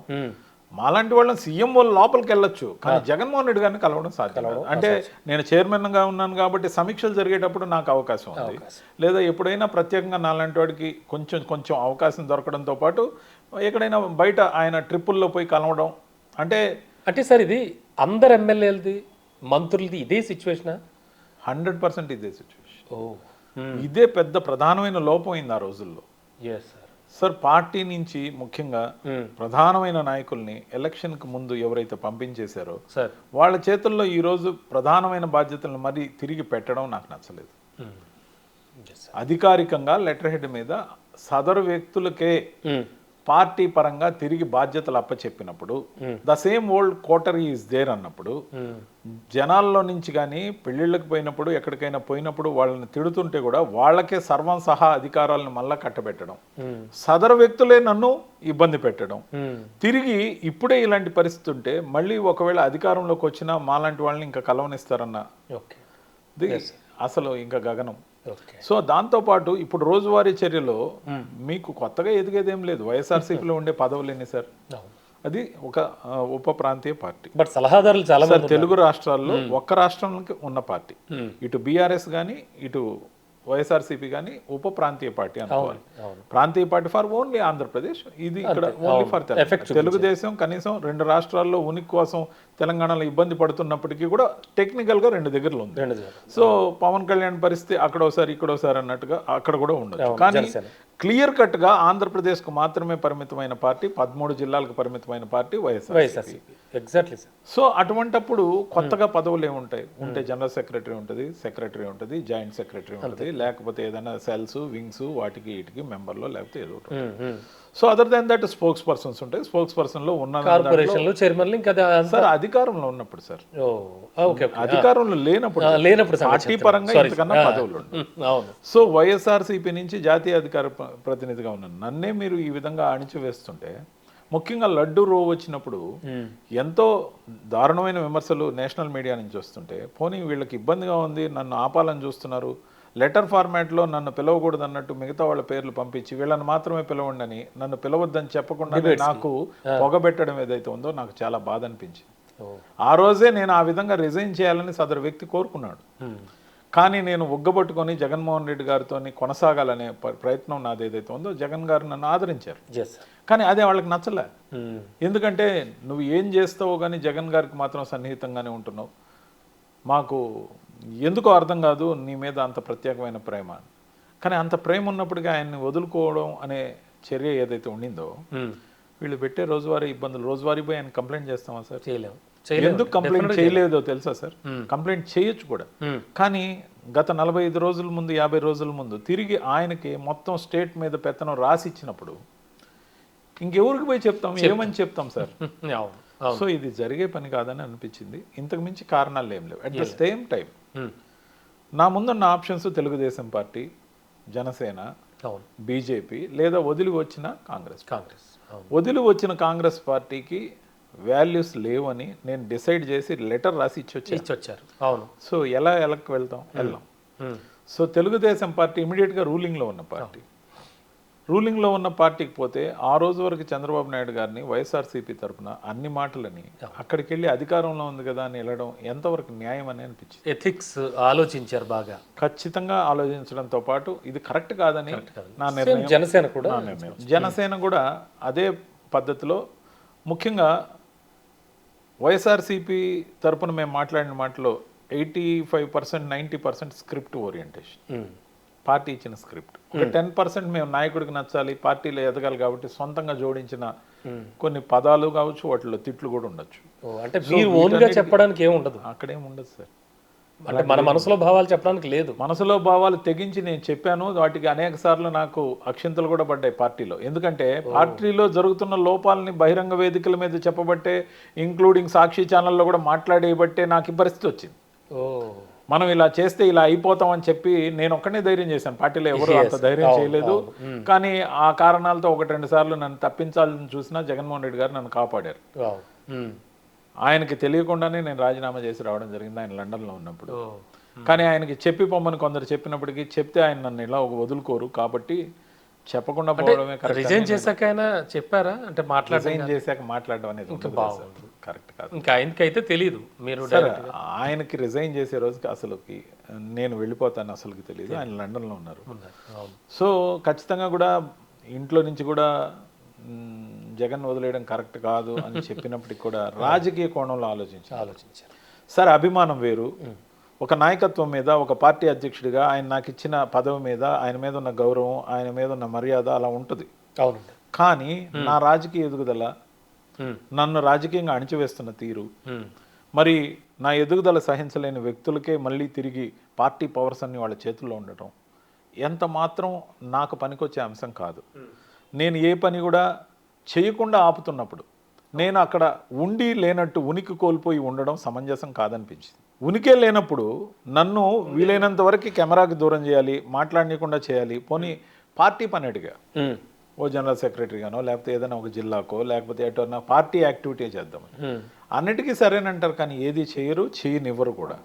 మాలాంటి వాళ్ళని సీఎంఓ లోపలికి వెళ్ళొచ్చు, కానీ జగన్మోహన్ రెడ్డి గారిని కలవడం సాధ్యం. అంటే నేను చైర్మన్గా ఉన్నాను కాబట్టి సమీక్షలు జరిగేటప్పుడు నాకు అవకాశం ఉంది, లేదా ఎప్పుడైనా ప్రత్యేకంగా నాలాంటి వాడికి కొంచెం అవకాశం దొరకడంతో పాటు ఎక్కడైనా బయట ఆయన ట్రిప్పుల్లో పోయి కలవడం. అంటే సార్ ఇది అందరు ఎమ్మెల్యేలది, మంత్రులది ఇదే సిచ్యువేషన్? 100% ఇదే సిచ్యువేషన్. ఇదే పెద్ద ప్రధానమైన లోపం అయింది ఆ రోజుల్లో సార్. పార్టీ నుంచి ముఖ్యంగా ప్రధానమైన నాయకుల్ని ఎలక్షన్కి ముందు ఎవరైతే పంపించేశారో వాళ్ళ చేతుల్లో ఈరోజు ప్రధానమైన బాధ్యతలను మరి తిరిగి పెట్టడం నాకు నచ్చలేదు. అధికారికంగా లెటర్ హెడ్ మీద సదరు వ్యక్తులకే పార్టీ పరంగా తిరిగి బాధ్యతలు అప్పచెప్పినప్పుడు the same old coterie is there అన్నప్పుడు, జనాల్లో నుంచి కానీ పెళ్ళిళ్ళకి పోయినప్పుడు ఎక్కడికైనా పోయినప్పుడు వాళ్ళని తిడుతుంటే కూడా వాళ్ళకే సర్వం సహా అధికారాలను మళ్ళా కట్టబెట్టడం, సదరు వ్యక్తులే నన్ను ఇబ్బంది పెట్టడం, తిరిగి ఇప్పుడే ఇలాంటి పరిస్థితి ఉంటే మళ్ళీ ఒకవేళ అధికారంలోకి వచ్చినా మాలాంటి వాళ్ళని ఇంకా కలవనిస్తారన్న అసలు ఇంకా గగనం. సో దాంతోపాటు ఇప్పుడు రోజువారీ చర్యలో మీకు కొత్తగా ఎదిగేదేం లేదు. వైఎస్ఆర్సీపీలో ఉండే పదవులు ఎన్ని సార్? అది ఒక ఉప ప్రాంతీయ పార్టీ. బట్ సలహాదారులు చాలా మంది తెలుగు రాష్ట్రాల్లో ఒక్క రాష్ట్రంలోకి ఉన్న పార్టీ. ఇటు బీఆర్ఎస్ కానీ ఇటు వైఎస్ఆర్సీపీ కానీ ఉప ప్రాంతీయ పార్టీ అనుకోవాలి. ప్రాంతీయ పార్టీ ఫర్ ఓన్లీ ఆంధ్రప్రదేశ్, ఇది ఇక్కడ ఓన్లీ ఫర్ తెలుగుదేశం. కనీసం 2 రాష్ట్రాల్లో ఉనికి కోసం తెలంగాణలో ఇబ్బంది పడుతున్నప్పటికీ కూడా టెక్నికల్ గా 2 దగ్గరలో ఉంది. సో పవన్ కళ్యాణ్ పరిస్థితి అక్కడ ఒకసారి ఇక్కడ ఒకసారి అన్నట్టుగా అక్కడ కూడా ఉండదు. కానీ క్లియర్ కట్గా ఆంధ్రప్రదేశ్కు మాత్రమే పరిమితమైన పార్టీ, 13 జిల్లాలకు పరిమితమైన party YSR. YSRCP. Exactly sir. So అటువంటప్పుడు కొత్తగా పదవులు ఏముంటాయి? ఉంటే జనరల్ సెక్రటరీ ఉంటుంది, సెక్రటరీ ఉంటుంది, జాయింట్ సెక్రటరీ ఉంటుంది, లేకపోతే ఏదైనా సెల్స్, వింగ్స్, వాటికి వీటికి మెంబర్లో లేకపోతే ఏదో ఒకటి. So other than that spokes persons ఉంటాయి. స్పోక్స్ పర్సన్లో ఉన్న కార్పొరేషన్లు, చైర్మన్లు ఇంకా సార్ అధికారంలో ఉన్నప్పుడు సార్, ఓకే అధికారంలో లేనప్పుడు పార్టీ పరంగా ఇంతకన్నా పదవులు ఉంటాయి. అవును. సో వైఎస్ఆర్సీపీ నుంచి జాతీయ అధికార ప్రతినిధిగా ఉన్నాను, నన్నే మీరు ఈ విధంగా అణిచివేస్తుంటే, ముఖ్యంగా లడ్డు రో వచ్చినప్పుడు ఎంతో దారుణమైన విమర్శలు నేషనల్ మీడియా నుంచి వస్తుంటే, పోనీ వీళ్ళకి ఇబ్బందిగా ఉంది, నన్ను ఆపాలని చూస్తున్నారు, లెటర్ ఫార్మాట్లో నన్ను పిలవకూడదు అన్నట్టు మిగతా వాళ్ళ పేర్లు పంపించి వీళ్ళని మాత్రమే పిలవండి, నన్ను పిలవద్దని చెప్పకుండా నాకు పొగబెట్టడం ఏదైతే ఉందో నాకు చాలా బాధ అనిపించింది. ఆ రోజే నేను ఆ విధంగా రిజైన్ చేయాలని సదరు వ్యక్తి కోరుకున్నాడు. కానీ నేను ఉగ్గబట్టుకొని జగన్మోహన్ రెడ్డి గారితో కొనసాగాలనే ప్రయత్నం నాది ఏదైతే ఉందో, జగన్ గారు నన్ను ఆదరించారు. కానీ అదే వాళ్ళకి నచ్చలే. ఎందుకంటే నువ్వు ఏం చేస్తావో కానీ జగన్ గారికి మాత్రం సన్నిహితంగానే ఉంటున్నావు, మాకు ఎందుకో అర్థం కాదు నీ మీద అంత ప్రత్యేకమైన ప్రేమ. కానీ అంత ప్రేమ ఉన్నప్పటికీ ఆయన్ని వదులుకోవడం అనే చర్య ఏదైతే ఉండిందో, వీళ్ళు పెట్టే రోజువారీ ఇబ్బందులు, రోజువారీ పోయి ఆయన కంప్లైంట్ చేస్తామా సార్? చేయలేము. ఎందుకు కంప్లైంట్ చేయలేదో తెలుసా సార్? కంప్లైంట్ చేయొచ్చు కూడా, కానీ గత 45 రోజుల ముందు, 50 రోజుల ముందు తిరిగి ఆయనకి మొత్తం స్టేట్ మీద పెత్తనం రాసి ఇచ్చినప్పుడు ఇంకెవరికి పోయి చెప్తాం, ఏమని చెప్తాం సార్? సో ఇది జరిగే పని కాదని అనిపించింది. ఇంతకు మించి కారణాలు ఏం లేవు. అట్ ద సేమ్ టైం నా ముందున్న options Telugu Desam party, Janasena, BJP, లేదా వదిలి వచ్చిన కాంగ్రెస్. వదిలి వచ్చిన కాంగ్రెస్ పార్టీకి వాల్యూస్ లేవని నేను డిసైడ్ చేసి లెటర్ రాసి ఇచ్చొచ్చారు. అవును. సో ఎలక్కి వెళ్ళాం. సో తెలుగుదేశం పార్టీ ఇమీడియట్గా రూలింగ్లో ఉన్న పార్టీ. రూలింగ్లో ఉన్న పార్టీకి పోతే ఆ రోజు వరకు చంద్రబాబు నాయుడు గారిని వైఎస్ఆర్సీపీ తరఫున అన్ని మాటలని అక్కడికి వెళ్ళి అధికారంలో ఉంది కదా అని వెళ్ళడం ఎంతవరకు న్యాయం అని అనిపించింది. ఎథిక్స్ ఆలోచించారు బాగా. ఖచ్చితంగా ఆలోచించడంతో పాటు ఇది కరెక్ట్ కాదని నా నిర్ణయం. జనసేన కూడా అదే పద్ధతిలో, ముఖ్యంగా వైఎస్ఆర్సీపీ తరఫున మేము మాట్లాడిన మాటలో 85%, 90% స్క్రిప్ట్ ఓరియంటేషన్, పార్టీ ఇచ్చిన స్క్రిప్ట్. ఒక 10% మేము నాయకుడికి నచ్చాలి, పార్టీలో ఎదగాలి కాబట్టి సొంతంగా జోడించిన కొన్ని పదాలు కావచ్చు, వాటిలో తిట్లు కూడా ఉండొచ్చు. అంటే మీరు ఓన్గా చెప్పడానికి ఏముండదు, అక్కడేం ఉండదు సార్. అంటే మన మనసులో భావాలు చెప్పడానికి లేదు. మనసులో భావాలు తెగించి నేను చెప్పాను. వాటికి అనేక సార్లు నాకు అక్షింతలు కూడా పడ్డాయి పార్టీలో. ఎందుకంటే పార్టీలో జరుగుతున్న లోపాలని బహిరంగ వేదికల మీద చెప్పబట్టే, ఇంక్లూడింగ్ సాక్షి ఛానల్లో కూడా మాట్లాడేయబట్టే నాకు ఈ పరిస్థితి వచ్చింది. మనం ఇలా చేస్తే ఇలా అయిపోతాం అని చెప్పి నేను ఒక్కనే ధైర్యం చేశాను. పార్టీలో ఎవరు అంత ధైర్యం చేయలేదు. కానీ ఆ కారణాలతో 1-2 సార్లు నన్ను తప్పించాలని చూసినా జగన్మోహన్ రెడ్డి గారు నన్ను కాపాడారు. ఆయనకి తెలియకుండానే నేను రాజీనామా చేసి రావడం జరిగింది ఆయన లండన్లో ఉన్నప్పుడు. కానీ ఆయనకి చెప్పి పొమ్మని కొందరు చెప్పినప్పటికీ, చెప్తే ఆయన నన్ను ఇలా వదులుకోరు కాబట్టి చెప్పకుండా పోవడమే కరెక్ట్. రిజైన్ చేశాక ఆయన చెప్పారా? అంటే రిజైన్ చేశాక మాట్లాడడం అనేది కరెక్ట్ కాదు. ఇంకా ఆయనకైతే తెలియదు. మీరు ఆయనకి రిజైన్ చేసే రోజుకి అసలుకి నేను వెళ్ళిపోతాను అసలుకి తెలియదు. ఆయన లండన్లో ఉన్నారు. సో ఖచ్చితంగా కూడా ఇంట్లో నుంచి కూడా జగన్ వదిలేయడం కరెక్ట్ కాదు అని చెప్పినప్పటికి కూడా రాజకీయ కోణంలో ఆలోచించారు. సరే, అభిమానం వేరు. ఒక నాయకత్వం మీద, ఒక పార్టీ అధ్యక్షుడిగా ఆయన నాకు ఇచ్చిన పదవి మీద, ఆయన మీద ఉన్న గౌరవం, ఆయన మీద ఉన్న మర్యాద అలా ఉంటుంది. కానీ నా రాజకీయ ఎదుగుదల, నన్ను రాజకీయంగా అణిచివేస్తున్న తీరు, మరి నా ఎదుగుదల సహించలేని వ్యక్తులకే మళ్ళీ తిరిగి పార్టీ పవర్స్ అన్ని వాళ్ళ చేతుల్లో ఉండటం ఎంత మాత్రం నాకు పనికొచ్చే అంశం కాదు. నేను ఏ పని కూడా చేయకుండా ఆపుతున్నప్పుడు నేను అక్కడ ఉండి లేనట్టు ఉనికి కోల్పోయి ఉండడం సమంజసం కాదనిపించింది. ఉనికే లేనప్పుడు నన్ను వీలైనంత వరకు కెమెరాకి దూరం చేయాలి, మాట్లాడనీయకుండా చేయాలి. పోనీ పార్టీ పని అడిగా, ఓ జనరల్ సెక్రటరీగానో లేకపోతే ఏదైనా ఒక జిల్లాకో లేకపోతే ఎటన్నా పార్టీ యాక్టివిటీ చేద్దామని అన్నిటికీ సరేనంటారు, కానీ ఏది చేయరు, చేయనివ్వరు కూడా.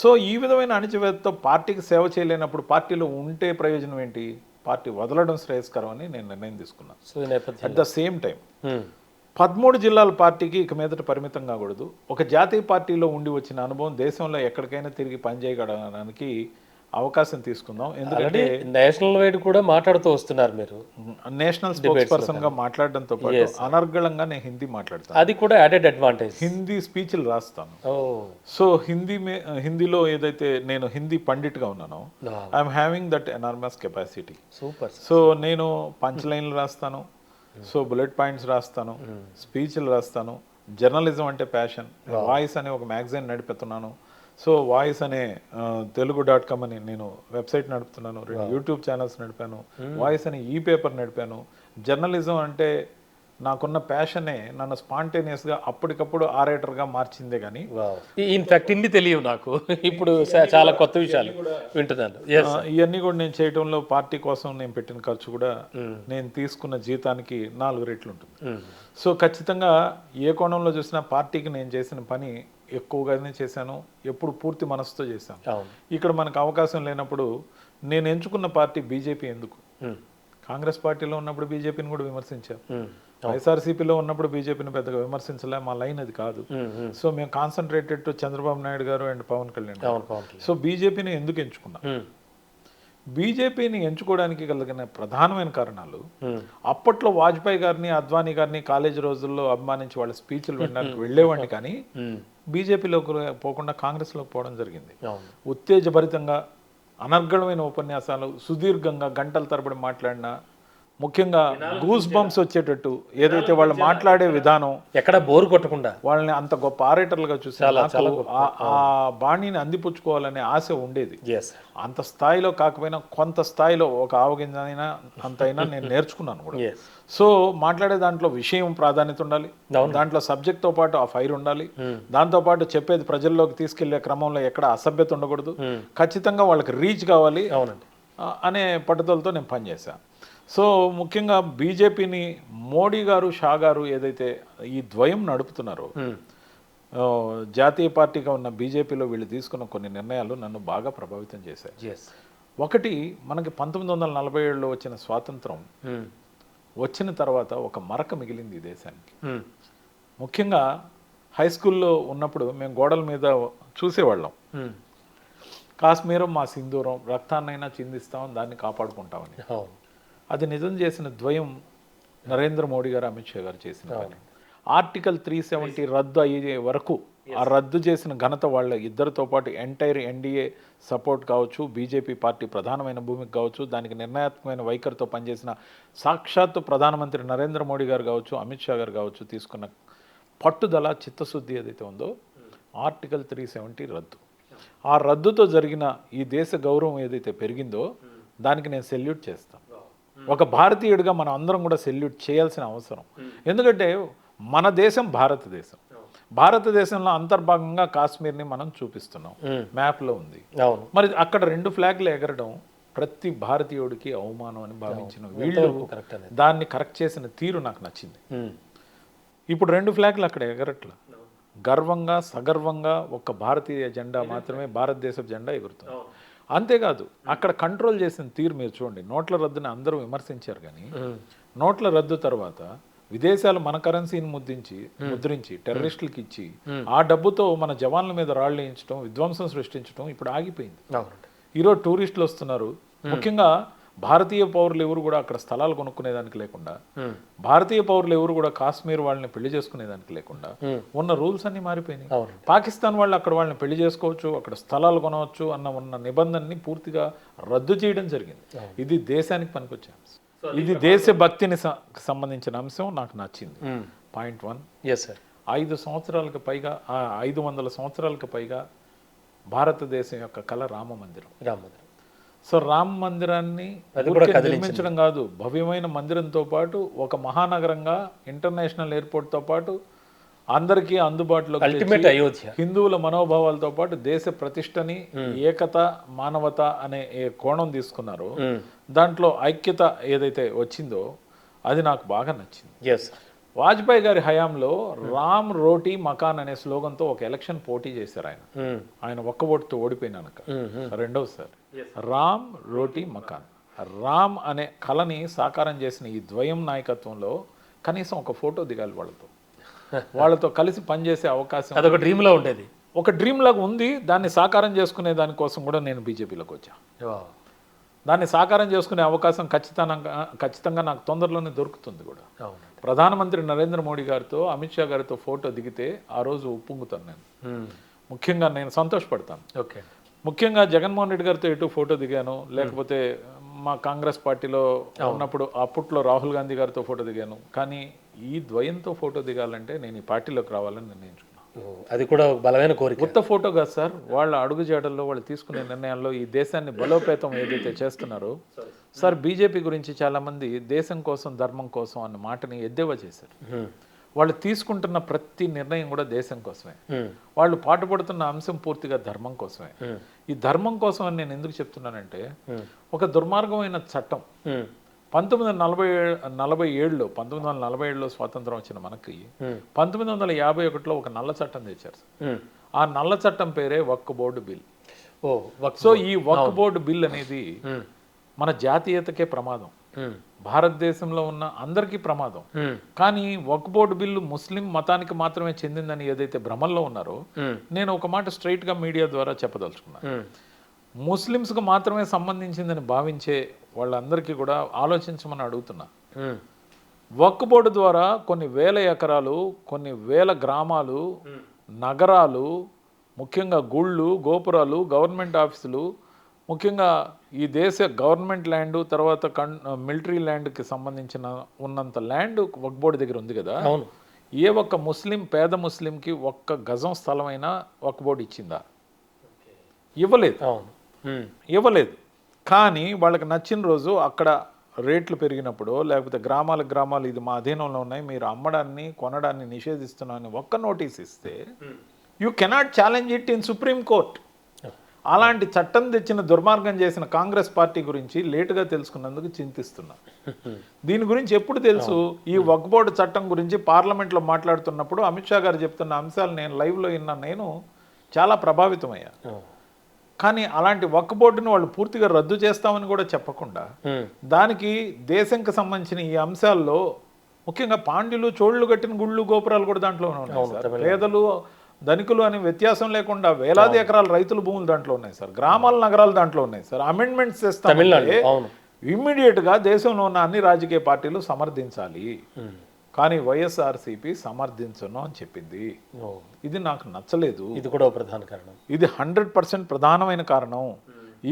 సో ఈ విధమైన అణిచివేతతో పార్టీకి సేవ చేయలేనప్పుడు పార్టీలో ఉంటే ప్రయోజనం ఏంటి? పార్టీ వదలడం శ్రేయస్కరం అని నేను నిర్ణయం తీసుకున్నాను. అట్ ద సేమ్ టైం 13 జిల్లాల పార్టీకి ఇక మీదట పరిమితం కాకూడదు. ఒక జాతీయ పార్టీలో ఉండి వచ్చిన అనుభవం దేశంలో ఎక్కడికైనా తిరిగి పనిచేయగలడానికి అవకాశం తీసుకుందాం. ఆల్రెడీ ఎందుకంటే నేషనల్ వైడ్ కూడా మాట్లాడుతూ వస్తున్నారు మీరు. నేషనల్ స్పోక్స్ పర్సన్గా మాట్లాడడంతో పాటు అనర్గళంగా నేను హిందీ మాట్లాడతాను, అది కూడా యాడెడ్ అడ్వాంటేజ్. హిందీ స్పీచ్లు రాస్తాను. ఓ సో హిందీలో ఏదైతే నేను హిందీ పండిట్గా ఉన్నానో I'm having that enormous capacity. Super. So నేను పంచ్ లైన్లు రాస్తాను, సో బుల్లెట్ పాయింట్స్ రాస్తాను, స్పీచ్లు రాస్తాను. జర్నలిజం అంటే ప్యాషన్. వాయిస్ అనే ఒక మ్యాగజైన్ నడిపెడుతున్నాను. సో వాయిస్ అనే తెలుగు.com అని నేను వెబ్సైట్ నడుపుతున్నాను, 2 యూట్యూబ్ ఛానల్స్ నడిపాను, వాయిస్ అనే పేపర్ నడిపాను. జర్నలిజం అంటే నాకున్న ప్యాషనే నన్ను స్పాంటేనియస్గా అప్పటికప్పుడు ఆరేటర్గా మార్చిందే కానీ ఇన్ఫాక్ట్ ఇన్ని తెలియవు నాకు. ఇప్పుడు చాలా కొత్త విషయాలు వింటున్నాను. ఇవన్నీ కూడా నేను చేయడంలో పార్టీ కోసం నేను పెట్టిన ఖర్చు కూడా నేను తీసుకున్న జీతానికి 4 రెట్లు ఉంటుంది. సో ఖచ్చితంగా ఏ కోణంలో చూసినా పార్టీకి నేను చేసిన పని ఎక్కువగానే చేశాను, ఎప్పుడు పూర్తి మనసుతో చేశాను. ఇక్కడ మనకు అవకాశం లేనప్పుడు నేను ఎంచుకున్న పార్టీ బీజేపీ. ఎందుకు? కాంగ్రెస్ పార్టీలో ఉన్నప్పుడు బీజేపీని కూడా విమర్శించాం, వైఎస్ఆర్సీపీలో ఉన్నప్పుడు బీజేపీని పెద్దగా విమర్శించలే, మా లైన్ అది కాదు. సో మేము కాన్సన్ట్రేటెడ్ టు చంద్రబాబు నాయుడు గారు అండ్ పవన్ కళ్యాణ్. సో బీజేపీని ఎందుకు ఎంచుకున్నా? బీజేపీని ఎంచుకోవడానికి కలిగిన ప్రధానమైన కారణాలు, అప్పట్లో వాజ్పేయి గారిని అద్వానీ గారిని కాలేజీ రోజుల్లో అభిమానించి వాళ్ళ స్పీచ్లు వినడానికి వెళ్ళేవాడిని, కానీ బీజేపీలోకి పోకుండా కాంగ్రెస్లోకి పోవడం జరిగింది. ఉత్తేజభరితంగా అనర్గళమైన ఉపన్యాసాలు, సుదీర్ఘంగా గంటల తరబడి మాట్లాడిన, ముఖ్యంగా గూస్ బంప్స్ వచ్చేటట్టు ఏదైతే వాళ్ళు మాట్లాడే విధానం, ఎక్కడ బోర్ కొట్టకుండా వాళ్ళని అంత గొప్ప ఆరేటర్లుగా చూసి ఆ బాణీని అందిపుచ్చుకోవాలనే ఆశ ఉండేది. అంత స్థాయిలో కాకపోయినా కొంత స్థాయిలో ఒక ఆవగింజైనా అంతైనా నేను నేర్చుకున్నాను కూడా. సో మాట్లాడే దాంట్లో విషయం ప్రాధాన్యత ఉండాలి, దాంట్లో సబ్జెక్ట్తో పాటు ఆ ఫైర్ ఉండాలి, దాంతోపాటు చెప్పేది ప్రజల్లోకి తీసుకెళ్లే క్రమంలో ఎక్కడ అసభ్యత ఉండకూడదు, ఖచ్చితంగా వాళ్ళకి రీచ్ కావాలి అనే పట్టుదలతో నేను పనిచేశాను. సో ముఖ్యంగా బీజేపీని మోడీ గారు, షా గారు ఏదైతే ఈ ద్వయం నడుపుతున్నారో, జాతీయ పార్టీగా ఉన్న బీజేపీలో వీళ్ళు తీసుకున్న కొన్ని నిర్ణయాలు నన్ను బాగా ప్రభావితం చేశాయి. ఒకటి, మనకి 1947లో వచ్చిన స్వాతంత్రం వచ్చిన తర్వాత ఒక మరక మిగిలింది ఈ దేశానికి. ముఖ్యంగా హై స్కూల్లో ఉన్నప్పుడు మేము గోడల మీద చూసేవాళ్ళం, కాశ్మీరం మా సింధూరం, రక్తాన్నైనా చిందిస్తాం, దాన్ని కాపాడుకుంటామని. అది నిజం చేసిన ద్వయం నరేంద్ర మోడీ గారు, అమిత్ షా గారు చేసిన పని. ఆర్టికల్ 370 రద్దు అయ్యే వరకు ఆ రద్దు చేసిన ఘనత వాళ్ళ ఇద్దరితో పాటు ఎంటైర్ ఎన్డీఏ సపోర్ట్ కావచ్చు, బీజేపీ పార్టీ ప్రధానమైన భూమికి కావచ్చు, దానికి నిర్ణయాత్మకమైన వైఖరితో పనిచేసిన సాక్షాత్తు ప్రధానమంత్రి నరేంద్ర మోడీ గారు కావచ్చు, అమిత్ షా గారు కావచ్చు, తీసుకున్న పట్టుదల, చిత్తశుద్ధి ఏదైతే ఉందో, ఆర్టికల్ 370 రద్దు. ఆ రద్దుతో జరిగిన ఈ దేశ గౌరవం ఏదైతే పెరిగిందో దానికి నేను సెల్యూట్ చేస్తాను. ఒక భారతీయుడిగా మనం అందరం కూడా సెల్యూట్ చేయాల్సిన అవసరం. ఎందుకంటే మన దేశం భారతదేశం, భారతదేశంలో అంతర్భాగంగా కాశ్మీర్ని మనం చూపిస్తున్నాం, మ్యాప్లో ఉంది. మరి అక్కడ 2 ఫ్లాగ్లు ఎగరడం ప్రతి భారతీయుడికి అవమానం అని భావించిన వీళ్ళు దాన్ని కరెక్ట్ చేసిన తీరు నాకు నచ్చింది. ఇప్పుడు 2 ఫ్లాగ్లు అక్కడ ఎగరట్లా, గర్వంగా సగర్వంగా ఒక భారతీయ జెండా మాత్రమే, భారతదేశ జెండా ఎగురుతుంది. అంతేకాదు అక్కడ కంట్రోల్ చేసిన తీరు మీరు చూడండి. నోట్ల రద్దుని అందరూ విమర్శించారు, కానీ నోట్ల రద్దు తర్వాత విదేశాలు మన కరెన్సీని ముద్రించి టెర్రరిస్టులకి ఇచ్చి ఆ డబ్బుతో మన జవాన్ల మీద రాళ్ళు వేయించడం, విధ్వంసం సృష్టించడం ఇప్పుడు ఆగిపోయింది. ఈరోజు టూరిస్టులు వస్తున్నారు, ముఖ్యంగా భారతీయ పౌరులు ఎవరు కూడా అక్కడ స్థలాలు కొనుక్కునేదానికి లేకుండా, భారతీయ పౌరులు ఎవరు కూడా కాశ్మీర్ వాళ్ళని పెళ్లి చేసుకునేదానికి లేకుండా ఉన్న రూల్స్ అన్ని మారిపోయినాయి. పాకిస్తాన్ వాళ్ళు అక్కడ వాళ్ళని పెళ్లి చేసుకోవచ్చు, అక్కడ స్థలాలు కొనవచ్చు ఉన్న నిబంధనని పూర్తిగా రద్దు చేయడం జరిగింది. ఇది దేశానికి పనికొచ్చే అంశం, ఇది దేశభక్తిని సంబంధించిన అంశం. నాకు నచ్చింది. పాయింట్ 1, 5 సంవత్సరాలకు పైగా 500 సంవత్సరాలకు పైగా భారతదేశం యొక్క కళ రామ మందిరం. సో రామ మందిరాన్ని నిర్మించడం కాదు, భవ్యమైన మందిరంతో పాటు ఒక మహానగరంగా, ఇంటర్నేషనల్ ఎయిర్పోర్ట్తో పాటు అందరికీ అందుబాటులో, హిందువుల మనోభావాలతో పాటు దేశ ప్రతిష్టని, ఏకత, మానవత అనే కోణం తీసుకున్నారు. దాంట్లో ఐక్యత ఏదైతే వచ్చిందో అది నాకు బాగా నచ్చింది. వాజ్పేయి గారి హయాంలో రామ్ రోటీ మకాన్ అనే స్లోగన్తో ఒక ఎలక్షన్ పోటీ చేశారు ఆయన ఒక్క ఓటుతో ఓడిపోయినాక రెండవసారి. రామ్ రోటీ మకాన్, రామ్ అనే కళని సాకారం చేసిన ఈ ద్వయం నాయకత్వంలో కనీసం ఒక ఫోటో దిగాలి వాళ్ళతో కలిసి పనిచేసే అవకాశం. అదొక డ్రీమ్లో ఉండేది. ఒక డ్రీమ్ లాగా ఉంది. దాన్ని సాకారం చేసుకునే దానికోసం కూడా నేను బీజేపీలోకి వచ్చా. దాన్ని సాకారం చేసుకునే అవకాశం ఖచ్చితంగా నాకు తొందరలోనే దొరుకుతుంది కూడా. ప్రధానమంత్రి నరేంద్ర మోడీ గారితో అమిత్ షా గారితో ఫోటో దిగితే ఆ రోజు ఉప్పొంగుతాను నేను. ముఖ్యంగా నేను సంతోషపడతాను. ఓకే. ముఖ్యంగా జగన్మోహన్ రెడ్డి గారితో ఎటు ఫోటో దిగాను, లేకపోతే మా కాంగ్రెస్ పార్టీలో ఉన్నప్పుడు అప్పట్లో రాహుల్ గాంధీ గారితో ఫోటో దిగాను. కానీ ఈ ద్వయంతో ఫోటో దిగాలంటే నేను ఈ పార్టీలోకి రావాలని నిర్ణయించుకున్నాను. అది కూడా బలమైన కోరిక. కొత్త ఫోటో కాదు సార్, వాళ్ళ అడుగుజాడల్లో వాళ్ళు తీసుకునే నిర్ణయాల్లో ఈ దేశాన్ని బలోపేతం ఏదైతే చేస్తున్నారో సార్, బీజేపీ గురించి చాలామంది దేశం కోసం ధర్మం కోసం అన్న మాటని ఎద్దేవా చేశారు. వాళ్ళు తీసుకుంటున్న ప్రతి నిర్ణయం కూడా దేశం కోసమే. వాళ్ళు పాటుపడుతున్న అంశం పూర్తిగా ధర్మం కోసమే. ఈ ధర్మం కోసం అని నేను ఎందుకు చెప్తున్నానంటే, ఒక దుర్మార్గమైన చట్టం 1947లో స్వాతంత్రం వచ్చిన మనకి 1951లో ఒక నల్ల చట్టం తెచ్చారు. ఆ నల్ల చట్టం పేరే వక్ఫ్ బోర్డు బిల్. సో ఈ వక్ఫ్ బోర్డు బిల్ అనేది మన జాతీయతకే ప్రమాదం, భారతదేశంలో ఉన్న అందరికీ ప్రమాదం. కానీ వక్ఫ్ బోర్డు బిల్లు ముస్లిం మతానికి మాత్రమే చెందిందని ఏదైతే భ్రమల్లో ఉన్నారో, నేను ఒక మాట స్ట్రైట్ గా మీడియా ద్వారా చెప్పదలుచుకున్నాను. ముస్లిమ్స్కు మాత్రమే సంబంధించిందని భావించే వాళ్ళందరికీ కూడా ఆలోచించమని అడుగుతున్నా. వక్ఫ్ బోర్డు ద్వారా కొన్ని వేల ఎకరాలు, కొన్ని వేల గ్రామాలు, నగరాలు, ముఖ్యంగా గుళ్ళు, గోపురాలు, గవర్నమెంట్ ఆఫీసులు, ముఖ్యంగా ఈ దేశ గవర్నమెంట్ ల్యాండ్, తర్వాత మిలిటరీ ల్యాండ్కి సంబంధించిన ఉన్నంత ల్యాండ్ వక్ఫ్ బోర్డు దగ్గర ఉంది కదా. ఏ ఒక్క ముస్లిం, పేద ముస్లింకి ఒక్క గజం స్థలమైనా వక్ఫ్ బోర్డు ఇచ్చిందా? ఇవ్వలేదు. కానీ వాళ్ళకి నచ్చిన రోజు అక్కడ రేట్లు పెరిగినప్పుడు, లేకపోతే గ్రామాలు ఇది మా అధీనంలో ఉన్నాయి, మీరు అమ్మడాన్ని కొనడాన్ని నిషేధిస్తున్నామని ఒక్క నోటీస్ ఇస్తే you cannot challenge it in supreme court. అలాంటి చట్టం తెచ్చిన దుర్మార్గం చేసిన కాంగ్రెస్ పార్టీ గురించి లేటుగా తెలుసుకున్నందుకు చింతిస్తున్నా. దీని గురించి ఎప్పుడు తెలుసు? ఈ వక్ఫ్ బోర్డు చట్టం గురించి పార్లమెంట్లో మాట్లాడుతున్నప్పుడు అమిత్ షా గారు చెప్తున్న అంశాలు నేను లైవ్లో విన్నా. నేను చాలా ప్రభావితమయ్యా. కానీ అలాంటి వక్ఫ్ బోర్డును వాళ్ళు పూర్తిగా రద్దు చేస్తామని కూడా చెప్పకుండా, దానికి దేశంకి సంబంధించిన ఈ అంశాల్లో ముఖ్యంగా పాండ్యులు, చోళ్ళు కట్టిన గుళ్ళు, గోపురాలు కూడా దాంట్లో ఉన్నాయి సార్. పేదలు, ధనికులు అని వ్యత్యాసం లేకుండా వేలాది ఎకరాల రైతుల భూములు దాంట్లో ఉన్నాయి సార్. గ్రామాల, నగరాలు దాంట్లో ఉన్నాయి సార్. అమెండ్మెంట్స్ చేస్తామంటే ఇమ్మీడియట్ గా దేశంలో ఉన్న అన్ని రాజకీయ పార్టీలు సమర్థించాలి. కానీ వైఎస్ఆర్సీపీ సమర్థించను అని చెప్పింది. ఇది నాకు నచ్చలేదు. ఇది కూడా ప్రధాన కారణం. ఇది 100% ప్రధానమైన కారణం.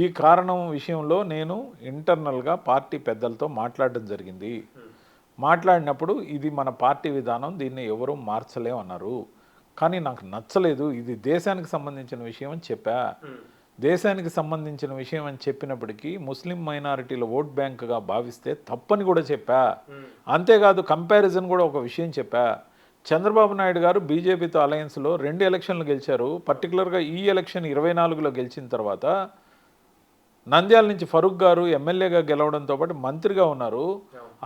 ఈ కారణం విషయంలో నేను ఇంటర్నల్గా పార్టీ పెద్దలతో మాట్లాడడం జరిగింది. మాట్లాడినప్పుడు ఇది మన పార్టీ విధానం, దీన్ని ఎవరూ మార్చలేమన్నారు. కానీ నాకు నచ్చలేదు. ఇది దేశానికి సంబంధించిన విషయం అని చెప్పా. దేశానికి సంబంధించిన విషయం అని చెప్పినప్పటికీ ముస్లిం మైనారిటీల ఓట్ బ్యాంక్గా భావిస్తే తప్పని కూడా చెప్పా. అంతేకాదు కంపారిజన్ కూడా ఒక విషయం చెప్పా. చంద్రబాబు నాయుడు గారు బీజేపీతో అలయన్స్లో 2 ఎలక్షన్లు గెలిచారు. పర్టికులర్గా ఈ ఎలక్షన్ 24లో గెలిచిన తర్వాత నంద్యాల నుంచి ఫరూక్ గారు ఎమ్మెల్యేగా గెలవడంతో పాటు మంత్రిగా ఉన్నారు.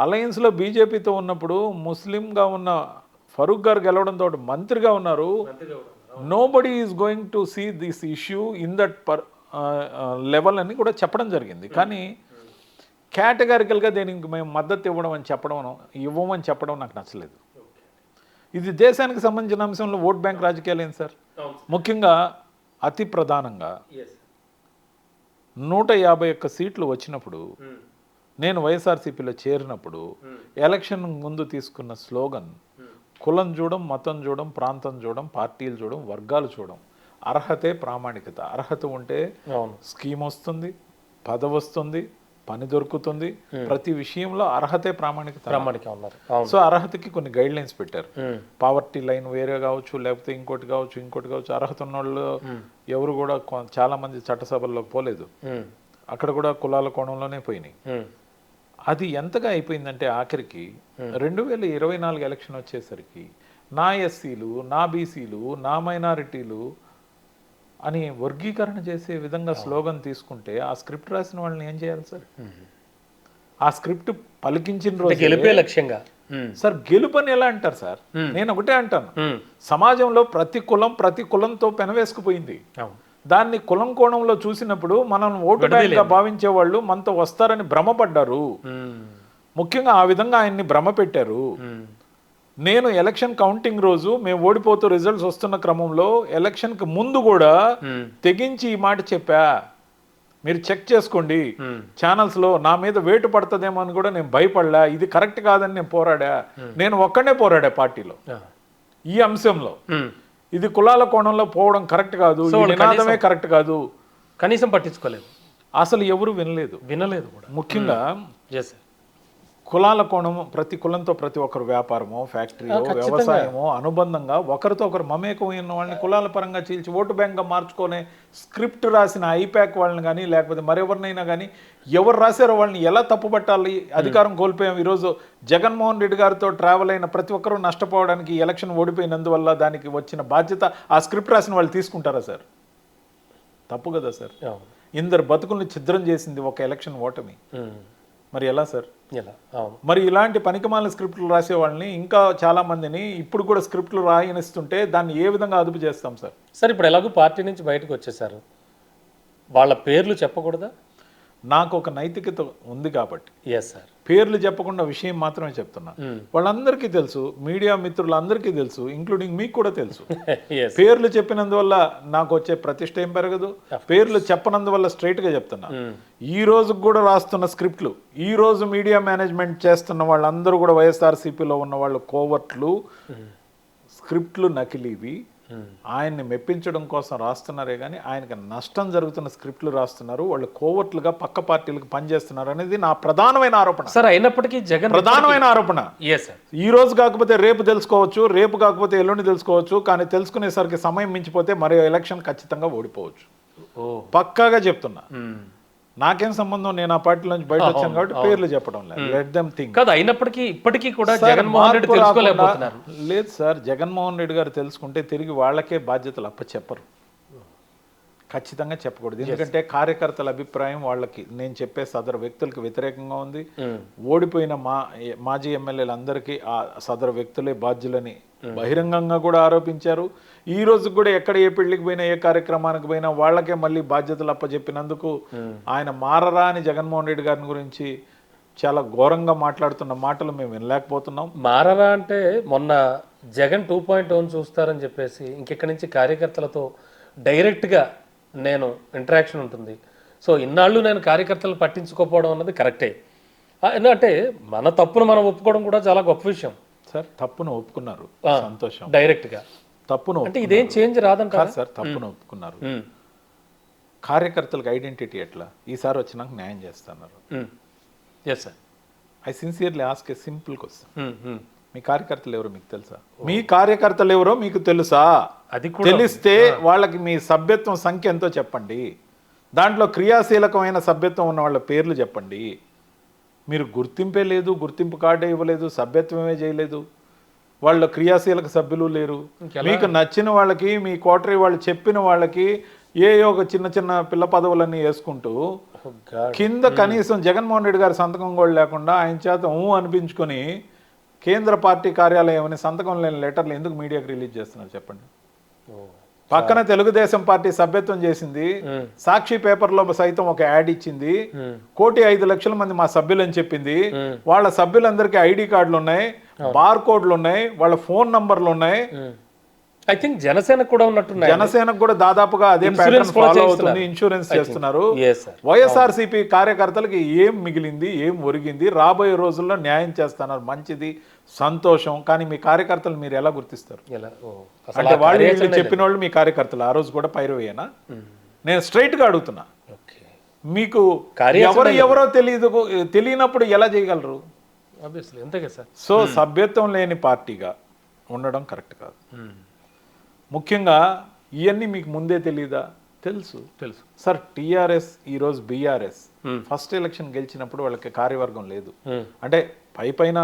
అలయన్స్లో బీజేపీతో ఉన్నప్పుడు ముస్లింగా ఉన్న ఫరూక్ గారు గెలవడంతో మంత్రిగా ఉన్నారు. Nobody is going to see this issue in that level అని కూడా చెప్పడం జరిగింది. కానీ కేటగారికల్గా దీనికి మేము మద్దతు ఇవ్వమని చెప్పడం నాకు నచ్చలేదు. ఇది దేశానికి సంబంధించిన అంశంలో ఓట్ బ్యాంక్ రాజకీయాలు ఏంటి సార్? ముఖ్యంగా అతి ప్రధానంగా 151 సీట్లు వచ్చినప్పుడు, నేను వైఎస్ఆర్సీపీలో చేరినప్పుడు ఎలక్షన్ ముందు తీసుకున్న స్లోగన్ కులం చూడం, మతం చూడం, ప్రాంతం చూడం, పార్టీలు చూడం, వర్గాలు చూడం, అర్హతే ప్రామాణికత. అర్హత ఉంటే స్కీమ్ వస్తుంది, పదవి వస్తుంది, పని దొరుకుతుంది. ప్రతి విషయంలో అర్హతే ప్రామాణికత. సో అర్హతకి కొన్ని గైడ్ లైన్స్ పెట్టారు. పావర్టీ లైన్ వేరే కావచ్చు, లేకపోతే ఇంకోటి కావచ్చు. అర్హత ఉన్న వాళ్ళు ఎవరు కూడా చాలా మంది చట్టసభల్లోకి పోలేదు. అక్కడ కూడా కులాల కోణంలోనే పోయినాయి. అది ఎంతగా అయిపోయిందంటే ఆఖరికి 2024 ఎలక్షన్ వచ్చేసరికి నా ఎస్సీలు, నా బీసీలు, నా మైనారిటీలు అని వర్గీకరణ చేసే విధంగా స్లోగన్ తీసుకుంటే ఆ స్క్రిప్ట్ రాసిన వాళ్ళని ఏం చేయాలి సార్? ఆ స్క్రిప్ట్ పలికించిన రోజు గెలిపే లక్ష్యంగా సార్. గెలుపని ఎలా అంటారు సార్? నేను ఒకటే అంటాను, సమాజంలో ప్రతి కులంతో పెనవేసుకుపోయింది. దాన్ని కులం కోణంలో చూసినప్పుడు మనం ఓటు బ్యాంక్గా భావించే వాళ్ళు మనతో వస్తారని భ్రమపడ్డారు. ముఖ్యంగా ఆ విధంగా ఆయన్ని భ్రమ పెట్టారు. నేను ఎలక్షన్ కౌంటింగ్ రోజు మేము ఓడిపోతూ రిజల్ట్స్ వస్తున్న క్రమంలో ఎలక్షన్కి ముందు కూడా తెగించి ఈ మాట చెప్పా. మీరు చెక్ చేసుకోండి ఛానల్స్లో, నా మీద వేటు పడుతుందేమో అని కూడా నేను భయపడలా. ఇది కరెక్ట్ కాదని నేను పోరాడా. నేను ఒక్కడే పోరాడా పార్టీలో ఈ అంశంలో. ఇది కులాల కోణంలో పోవడం కరెక్ట్ కాదు, ఈ నినాదమే కరెక్ట్ కాదు. కనీసం పట్టించుకోలేదు, అసలు ఎవరు వినలేదు కూడా. ముఖ్యంగా కులాల కోణము, ప్రతి కులంతో ప్రతి ఒక్కరు వ్యాపారమో, ఫ్యాక్టరీయో, వ్యవసాయమో అనుబంధంగా ఒకరితో ఒకరు మమేకమైన వాళ్ళని కులాల పరంగా చీల్చి ఓటు బ్యాంక్గా మార్చుకునే స్క్రిప్ట్ రాసిన ఐపాక్ వాళ్ళని కానీ లేకపోతే మరెవరినైనా కానీ ఎవరు రాశారో వాళ్ళని ఎలా తప్పుపట్టాలి. అధికారం కోల్పోయాం. ఈరోజు జగన్మోహన్ రెడ్డి గారితో ట్రావెల్ అయిన ప్రతి ఒక్కరూ నష్టపోవడానికి, ఎలక్షన్ ఓడిపోయినందువల్ల దానికి వచ్చిన బాధ్యత ఆ స్క్రిప్ట్ రాసిన వాళ్ళు తీసుకుంటారా సార్? తప్పు కదా సార్. ఇందరు బతుకుల్ని ఛిద్రం చేసింది ఒక ఎలక్షన్ ఓటమి. మరి ఎలా సార్? మరి ఇలాంటి పనికిమాలిన స్క్రిప్ట్లు రాసే వాళ్ళని, ఇంకా చాలా మందిని ఇప్పుడు కూడా స్క్రిప్ట్లు రాయనిస్తుంటే దాన్ని ఏ విధంగా అదుపు చేస్తాం సార్? సార్ ఇప్పుడు ఎలాగో పార్టీ నుంచి బయటకు వచ్చేసారు, వాళ్ళ పేర్లు చెప్పకూడదా? నాకు ఒక నైతికత ఉంది కాబట్టి ఎస్ సార్, పేర్లు చెప్పకుండా విషయం మాత్రమే చెప్తున్నా. వాళ్ళందరికీ తెలుసు, మీడియా మిత్రులందరికీ తెలుసు, ఇంక్లూడింగ్ మీకు కూడా తెలుసు. పేర్లు చెప్పినందువల్ల నాకు వచ్చే ప్రతిష్ట ఏం పెరగదు. పేర్లు చెప్పనందువల్ల స్ట్రైట్ గా చెప్తున్నా. ఈ రోజు కూడా రాస్తున్న స్క్రిప్ట్లు, ఈ రోజు మీడియా మేనేజ్మెంట్ చేస్తున్న వాళ్ళందరూ కూడా వైఎస్ఆర్సీపీలో ఉన్న వాళ్ళు కోవర్ట్లు, స్క్రిప్ట్లు నకిలీవి. ఆయన్ని మెప్పించడం కోసం రాస్తున్నారే కానీ ఆయనకి నష్టం జరుగుతున్న స్క్రిప్ట్లు రాస్తున్నారు. వాళ్ళు కోవర్ట్లుగా పక్క పార్టీలకు పనిచేస్తున్నారు అనేది నా ప్రధానమైన ఆరోపణ సార్. అయినప్పటికీ జగన్ ప్రధానమైన ఆరోపణ. ఈ రోజు కాకపోతే రేపు తెలుసుకోవచ్చు, రేపు కాకపోతే ఎల్లుండి తెలుసుకోవచ్చు, కానీ తెలుసుకునేసరికి సమయం మించిపోతే మరో ఎలక్షన్ ఖచ్చితంగా ఓడిపోవచ్చు. పక్కాగా చెప్తున్నా. నాకేం సంబంధం, నేను ఆ పార్టీ నుంచి బయట వచ్చాను కాబట్టి పేర్లు చెప్పడం లేదు. Let them think. కాదు, అయినప్పటికీ ఇప్పటికీ కూడా జగన్మోహన్ రెడ్డి తెలుసుకోలేకపోతున్నారు. లేదు సార్, జగన్మోహన్ రెడ్డి గారు తెలుసుకుంటే తిరిగి వాళ్ళకే బాధ్యతలు అప్పచెప్పరు. ఖచ్చితంగా చెప్పకూడదు. ఎందుకంటే కార్యకర్తల అభిప్రాయం వాళ్ళకి, నేను చెప్పే సదరు వ్యక్తులకు వ్యతిరేకంగా ఉంది. ఓడిపోయిన మాజీ ఎమ్మెల్యేలందరికీ ఆ సదరు వ్యక్తులే బాధ్యులని బహిరంగంగా కూడా ఆరోపించారు. ఈ రోజు కూడా ఎక్కడ ఏ పెళ్లికి పోయినా, ఏ కార్యక్రమానికి పోయినా వాళ్ళకే మళ్ళీ బాధ్యతలు అప్పచెప్పినందుకు ఆయన మారరా అని జగన్మోహన్ రెడ్డి గారిని గురించి చాలా ఘోరంగా మాట్లాడుతున్న మాటలు మేము వినలేకపోతున్నాం. మారరా అంటే మొన్న జగన్ 2.0 చూస్తారని చెప్పేసి ఇంకెక్కడి నుంచి కార్యకర్తలతో డైరెక్ట్గా నేను ఇంటరాక్షన్ ఉంటుంది. సో ఇన్నాళ్ళు నేను కార్యకర్తలు పట్టించుకోకపోవడం అన్నది కరెక్టే. ఎందుకంటే మన తప్పును మనం ఒప్పుకోవడం కూడా చాలా గొప్ప విషయం సార్. తప్పును ఒప్పుకున్నారు, సంతోషం. డైరెక్ట్గా తప్పును అంటే ఇదేం చేంజ్ రాదంటారా సార్? తప్పును ఒప్పుకున్నారు. కార్యకర్తలకు ఐడెంటిటీ ఎట్లా ఈసారి వచ్చినాక న్యాయం చేస్తున్నారు. Yes sir, I sincerely ask a simple question. మీ కార్యకర్తలు ఎవరో మీకు తెలుసా? మీ కార్యకర్తలు ఎవరో మీకు తెలుసా? అది తెలిస్తే వాళ్ళకి మీ సభ్యత్వం సంఖ్య ఎంతో చెప్పండి. దాంట్లో క్రియాశీలకమైన సభ్యత్వం ఉన్న వాళ్ళ పేర్లు చెప్పండి. మీరు గుర్తింపే లేదు, గుర్తింపు కార్డే ఇవ్వలేదు, సభ్యత్వమే చేయలేదు, వాళ్ళ క్రియాశీలక సభ్యులు లేరు. మీకు నచ్చిన వాళ్ళకి, మీ కోటరీ వాళ్ళు చెప్పిన వాళ్ళకి ఒక చిన్న చిన్న పిల్ల పదవులన్నీ వేసుకుంటూ కింద కనీసం జగన్మోహన్ రెడ్డి గారి సంతకం కూడా లేకుండా ఆయన చేత అనిపించుకొని కేంద్ర పార్టీ కార్యాలయం అని సంతకం లేని లెటర్లు ఎందుకు మీడియాకి రిలీజ్ చేస్తున్నారు చెప్పండి? పక్కన తెలుగుదేశం పార్టీ సభ్యత్వం చేసింది, సాక్షి పేపర్లో సైతం ఒక యాడ్ ఇచ్చింది, 1,05,00,000 మంది మా సభ్యులు అని చెప్పింది. వాళ్ళ సభ్యులందరికీ ఐడి కార్డులు ఉన్నాయి, బార్ కోడ్లు ఉన్నాయి, వాళ్ళ ఫోన్ నంబర్లు ఉన్నాయి. ఐ థింక్ జనసేనకు కూడా ఉన్నట్టున్నాయి. జనసేనకు కూడా దాదాపుగా అదే ప్యాటర్న్ ఫాలో అవుతుంది, ఇన్సూరెన్స్ చేస్తున్నారు. వైఎస్ఆర్సీపీ కార్యకర్తలకు ఏం మిగిలింది, ఏం ఒరిగింది? రాబోయే రోజుల్లో న్యాయం చేస్తున్నారు, మంచిది, సంతోషం. కానీ మీ కార్యకర్తలు మీరు ఎలా గుర్తిస్తారు? అంటే వాళ్ళు చెప్పిన వాళ్ళు మీ కార్యకర్తలు ఆ రోజు కూడా పైరవేనా? నేను స్ట్రైట్ గా అడుగుతున్నా. మీకు ఎవరో తెలియనప్పుడు ఎలా చేయగలరు? సో సభ్యత్వం లేని పార్టీగా ఉండడం కరెక్ట్ కాదు. ముఖ్యంగా ఇవన్నీ మీకు ముందే తెలియదా? తెలుసు సార్. టీఆర్ఎస్ ఈరోజు బీఆర్ఎస్ ఫస్ట్ ఎలక్షన్ గెలిచినప్పుడు వాళ్ళకి కార్యవర్గం లేదు. అంటే పైన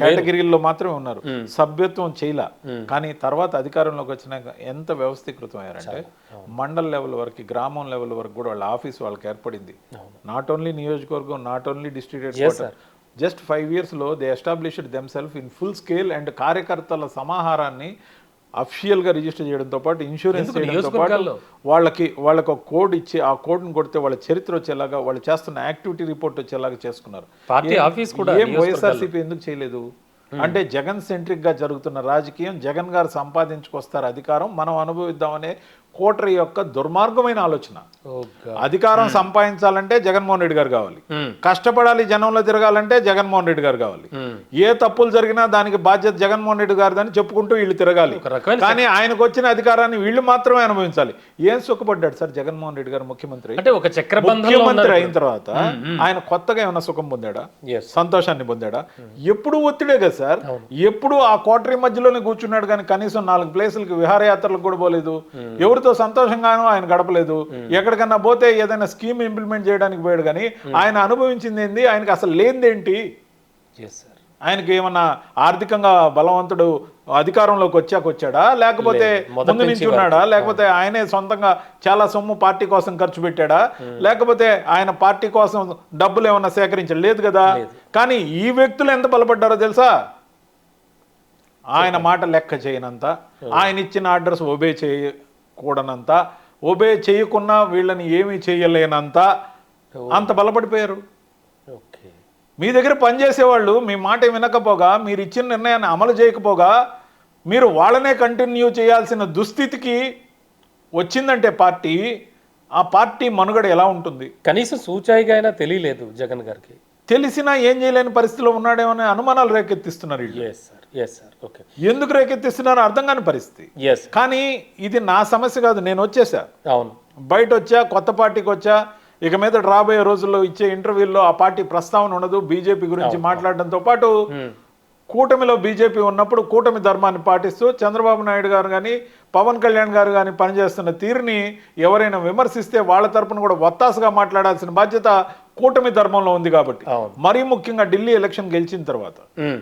కేటగిరీల్లో మాత్రమే ఉన్నారు, సభ్యత్వం చేయలా. కానీ తర్వాత అధికారంలోకి వచ్చినాక ఎంత వ్యవస్థీకృతం అయ్యారంటే మండల్ లెవెల్ వరకు, గ్రామం లెవెల్ వరకు కూడా వాళ్ళ ఆఫీస్ వాళ్ళకి ఏర్పడింది. నాట్ ఓన్లీ నియోజకవర్గం, not only district head quarter. Just 5 yearsలో they established themselves in full scale. And కార్యకర్తల సమాహారాన్ని అఫిషియల్గా రిజిస్టర్ చేయడంతో పాటు, ఇన్సూరెన్స్ చేయడంతో పాటు వాళ్ళకి ఒక కోడ్ ఇచ్చి ఆ కోడ్ని కొడితే వాళ్ళ చరిత్ర వచ్చేలాగా, వాళ్ళు చేస్తున్న యాక్టివిటీ రిపోర్ట్ వచ్చేలాగా చేసుకున్నారు. పార్టీ ఆఫీస్ కూడా ఏం వైఎస్ఆర్సీపీ ఎందుకు చేయలేదు? అంటే జగన్ సెంట్రిక్ గా జరుగుతున్న రాజకీయం, జగన్ గారు సంపాదించుకొస్తారు అధికారం, మనం అనుభవిద్దామనే కోటరీ యొక్క దుర్మార్గమైన ఆలోచన. అధికారం సంపాదించాలంటే జగన్మోహన్ రెడ్డి గారు కావాలి, కష్టపడాలి జనంలో తిరగాలంటే జగన్మోహన్ రెడ్డి గారు కావాలి, ఏ తప్పులు జరిగినా దానికి బాధ్యత జగన్మోహన్ రెడ్డి గారిదని చెప్పుకుంటూ వీళ్ళు తిరగాలి. కానీ ఆయనకు వచ్చిన అధికారాన్ని వీళ్ళు మాత్రమే అనుభవించాలి. ఏం సుఖపడ్డాడు సార్ జగన్మోహన్ రెడ్డి గారు ముఖ్యమంత్రి? అంటే ఒక ముఖ్యమంత్రి అయిన తర్వాత ఆయన కొత్తగా ఏమైనా సుఖం పొందాడా, సంతోషాన్ని పొందాడా? ఎప్పుడు ఒత్తిడే కదా సార్, ఎప్పుడు ఆ కోటరీ మధ్యలోనే కూర్చున్నాడు. కానీ కనీసం 4 ప్లేసులకి విహారయాత్రలకు కూడా పోలేదు, ఎవరితో సంతోషంగానూ ఆయన గడపలేదు. ఎక్కడికన్నా పోతే ఏదైనా స్కీమ్ ఇంప్లిమెంట్ చేయడానికి పోయాడు. కానీ ఆయన అనుభవించింది ఏంది, ఆయనకి అసలు లేనిదేంటి? ఆయనకి ఏమన్నా ఆర్థికంగా బలవంతుడు అధికారంలోకి వచ్చాడా, లేకపోతే ముందు నుంచి ఉన్నాడా, లేకపోతే ఆయనే సొంతంగా చాలా సొమ్ము పార్టీ కోసం ఖర్చు పెట్టాడా, లేకపోతే ఆయన పార్టీ కోసం డబ్బులు ఏమన్నా సేకరించాడు? లేదు కదా. కానీ ఈ వ్యక్తులు ఎంత బలపడ్డారో తెలుసా? ఆయన మాట లెక్క చేయనంత, ఆయన ఇచ్చిన ఆర్డర్స్ ఒబే చేయకూడనంత, ఒబే చేయకున్నా వీళ్ళని ఏమీ చేయలేనంత అంత బలపడిపోయారు. మీ దగ్గర పనిచేసేవాళ్ళు మీ మాట వినకపోగా, మీరు ఇచ్చిన నిర్ణయాన్ని అమలు చేయకపోగా, మీరు వాళ్ళనే కంటిన్యూ చేయాల్సిన దుస్థితికి వచ్చిందంటే పార్టీ, ఆ పార్టీ మనుగడ ఎలా ఉంటుంది? కనీసం సూచాయిగా అయినా తెలియలేదు జగన్ గారికి. తెలిసినా ఏం చేయలేని పరిస్థితిలో ఉన్నాడేమనే అనుమానాలు రేకెత్తిస్తున్నారు వీళ్ళు. ఎందుకు రేకెత్తిస్తున్నారో అర్థం కాని పరిస్థితి. కానీ ఇది నా సమస్య కాదు, నేను వచ్చేసా, బయట వచ్చా, కొత్త పార్టీకి వచ్చా. ఇక మీద రాబోయే రోజుల్లో ఇచ్చే ఇంటర్వ్యూల్లో ఆ పార్టీ ప్రస్తావన ఉండదు. బీజేపీ గురించి మాట్లాడడంతో పాటు కూటమిలో బీజేపీ ఉన్నప్పుడు కూటమి ధర్మాన్ని పాటిస్తూ చంద్రబాబు నాయుడు గారు కానీ పవన్ కళ్యాణ్ గారు కానీ పనిచేస్తున్న తీరుని ఎవరైనా విమర్శిస్తే వాళ్ళ తరపున కూడా ఒత్తాసుగా మాట్లాడాల్సిన బాధ్యత కూటమి ధర్మంలో ఉంది. కాబట్టి మరీ ముఖ్యంగా ఢిల్లీ ఎలక్షన్ గెలిచిన తర్వాత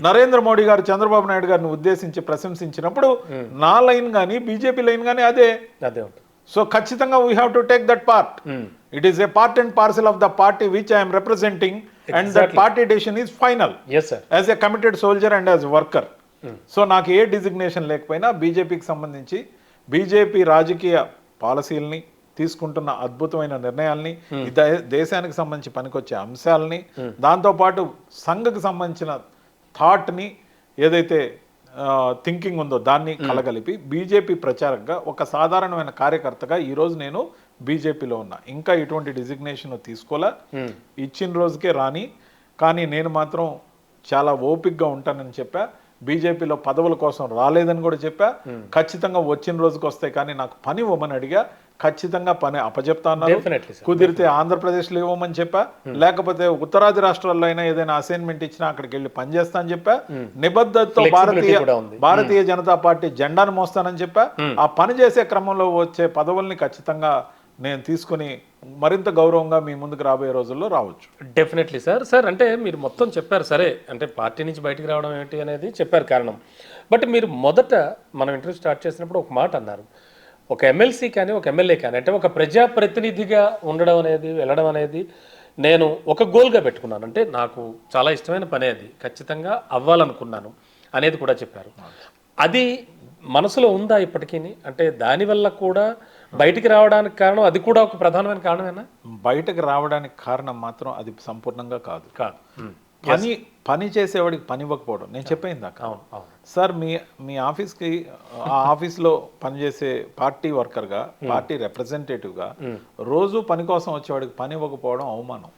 నరేంద్ర మోడీ గారు చంద్రబాబు నాయుడు గారిని ఉద్దేశించి ప్రశంసించినప్పుడు నా లైన్ కానీ బీజేపీ లైన్ కానీ అదే. సో ఖచ్చితంగా we have to take that part. It is a part and parcel of the party which I am representing, and that party decision is final. Yes, sir. As a committed soldier and as a worker. So నాకు ఏ designation లేకపోయినా బీజేపీకి సంబంధించి BJP రాజకీయ పాలసీలని, తీసుకుంటున్న అద్భుతమైన నిర్ణయాల్ని, దేశానికి సంబంధించి పనికొచ్చే అంశాలని, దాంతోపాటు సంఘకు సంబంధించిన థాట్ని, ఏదైతే థింకింగ్ ఉందో దాన్ని కలగలిపి బీజేపీ ప్రచారంగా ఒక సాధారణమైన కార్యకర్తగా ఈరోజు నేను బీజేపీలో ఉన్నా. ఇంకా ఇటువంటి డిజిగ్నేషన్ తీసుకోలే, ఇచ్చిన రోజుకే రాని. కానీ నేను మాత్రం చాలా ఓపిక్గా ఉంటానని చెప్పా. బీజేపీలో పదవుల కోసం రాలేదని కూడా చెప్పా. ఖచ్చితంగా వచ్చిన రోజుకి వస్తాయి, కానీ నాకు పని ఇవ్వమని అడిగా. ఖచ్చితంగా పని అప్పచెప్తాను. కుదిరితే ఆంధ్రప్రదేశ్లో ఇవ్వమని చెప్పా, లేకపోతే ఉత్తరాది రాష్ట్రాల్లో అయినా ఏదైనా అసైన్మెంట్ ఇచ్చినా అక్కడికి వెళ్ళి పనిచేస్తా అని చెప్పా. నిబద్ధతతో భారతీయ జనతా పార్టీ జెండాను మోస్తానని చెప్పా. ఆ పని చేసే క్రమంలో వచ్చే పదవుల్ని ఖచ్చితంగా నేను తీసుకుని మరింత గౌరవంగా మీ ముందుకు రాబోయే రోజుల్లో రావచ్చు. Definitely sir. అంటే మీరు మొత్తం చెప్పారు సరే, అంటే పార్టీ నుంచి బయటికి రావడం ఏంటి అనేది చెప్పారు కారణం. బట్ మీరు మొదట మనం ఇంటర్వ్యూ స్టార్ట్ చేసినప్పుడు ఒక మాట అన్నారు, ఒక ఎమ్మెల్సీ కానీ ఒక ఎమ్మెల్యే కానీ, అంటే ఒక ప్రజాప్రతినిధిగా ఉండడం అనేది, వెళ్ళడం అనేది నేను ఒక గోల్గా పెట్టుకున్నాను. అంటే నాకు చాలా ఇష్టమైన పని, అది ఖచ్చితంగా అవ్వాలనుకున్నాను అనేది కూడా చెప్పారు. అది మనసులో ఉందా ఇప్పటికీ? అంటే దానివల్ల కూడా బయటికి రావడానికి కారణం, అది కూడా ఒక ప్రధానమైన కారణమేనా? బయటకు రావడానికి కారణం మాత్రం అది సంపూర్ణంగా కాదు. పని చేసేవాడికి పని ఇవ్వకపోవడం. నేను చెప్పేది దాకా సార్, మీ ఆఫీస్కి, ఆ ఆఫీస్లో పనిచేసే పార్టీ వర్కర్గా, పార్టీ రిప్రజెంటేటివ్గా రోజు పని కోసం వచ్చేవాడికి పని ఇవ్వకపోవడం అవమానం.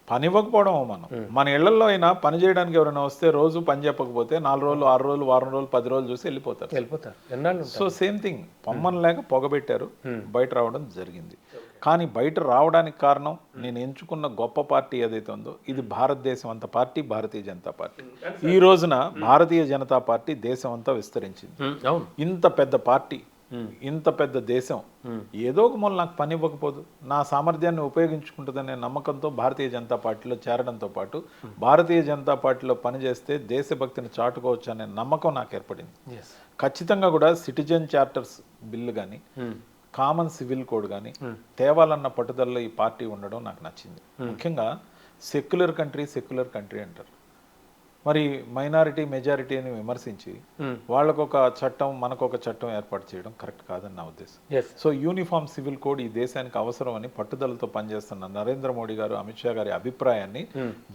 పని ఇవ్వకపోవడం అవమానం. మన ఇళ్లలో అయినా పని చేయడానికి ఎవరైనా వస్తే రోజు పని చెప్పకపోతే 4 రోజులు, 6 రోజులు, వారం రోజులు, 10 రోజులు చూసి వెళ్ళిపోతారు. సో సేమ్ థింగ్, పొమ్మని లేక పొగబెట్టారు, బయట రావడం జరిగింది. కానీ బయట రావడానికి కారణం, నేను ఎంచుకున్న గొప్ప పార్టీ ఏదైతే ఉందో, ఇది భారతదేశం అంత పార్టీ, భారతీయ జనతా పార్టీ. ఈ రోజున భారతీయ జనతా పార్టీ దేశం అంతా విస్తరించింది. ఇంత పెద్ద పార్టీ, ఇంత పెద్ద దేశం ఏదో ఒక మూల నాకు పని ఇవ్వకపోదు, నా సామర్థ్యాన్ని ఉపయోగించుకుంటుందనే నమ్మకంతో భారతీయ జనతా పార్టీలో చేరడంతో పాటు భారతీయ జనతా పార్టీలో పనిచేస్తే దేశభక్తిని చాటుకోవచ్చు అనే నమ్మకం నాకు ఏర్పడింది. ఖచ్చితంగా కూడా సిటిజన్ చార్టర్స్ బిల్లు కానీ, కామన్ సివిల్ కోడ్ కానీ తేవాలన్న పట్టుదలలో ఈ పార్టీ ఉండడం నాకు నచ్చింది. ముఖ్యంగా సెక్యులర్ కంట్రీ అంటారు. మరి మైనారిటీ మెజారిటీ అని విమర్శించి వాళ్ళకొక చట్టం, మనకొక చట్టం ఏర్పాటు చేయడం కరెక్ట్ కాదని నా ఉద్దేశం. సో యూనిఫామ్ సివిల్ కోడ్ ఈ దేశానికి అవసరం అని పట్టుదలతో పనిచేస్తున్న నరేంద్ర మోడీ గారు, అమిత్ షా గారి అభిప్రాయాన్ని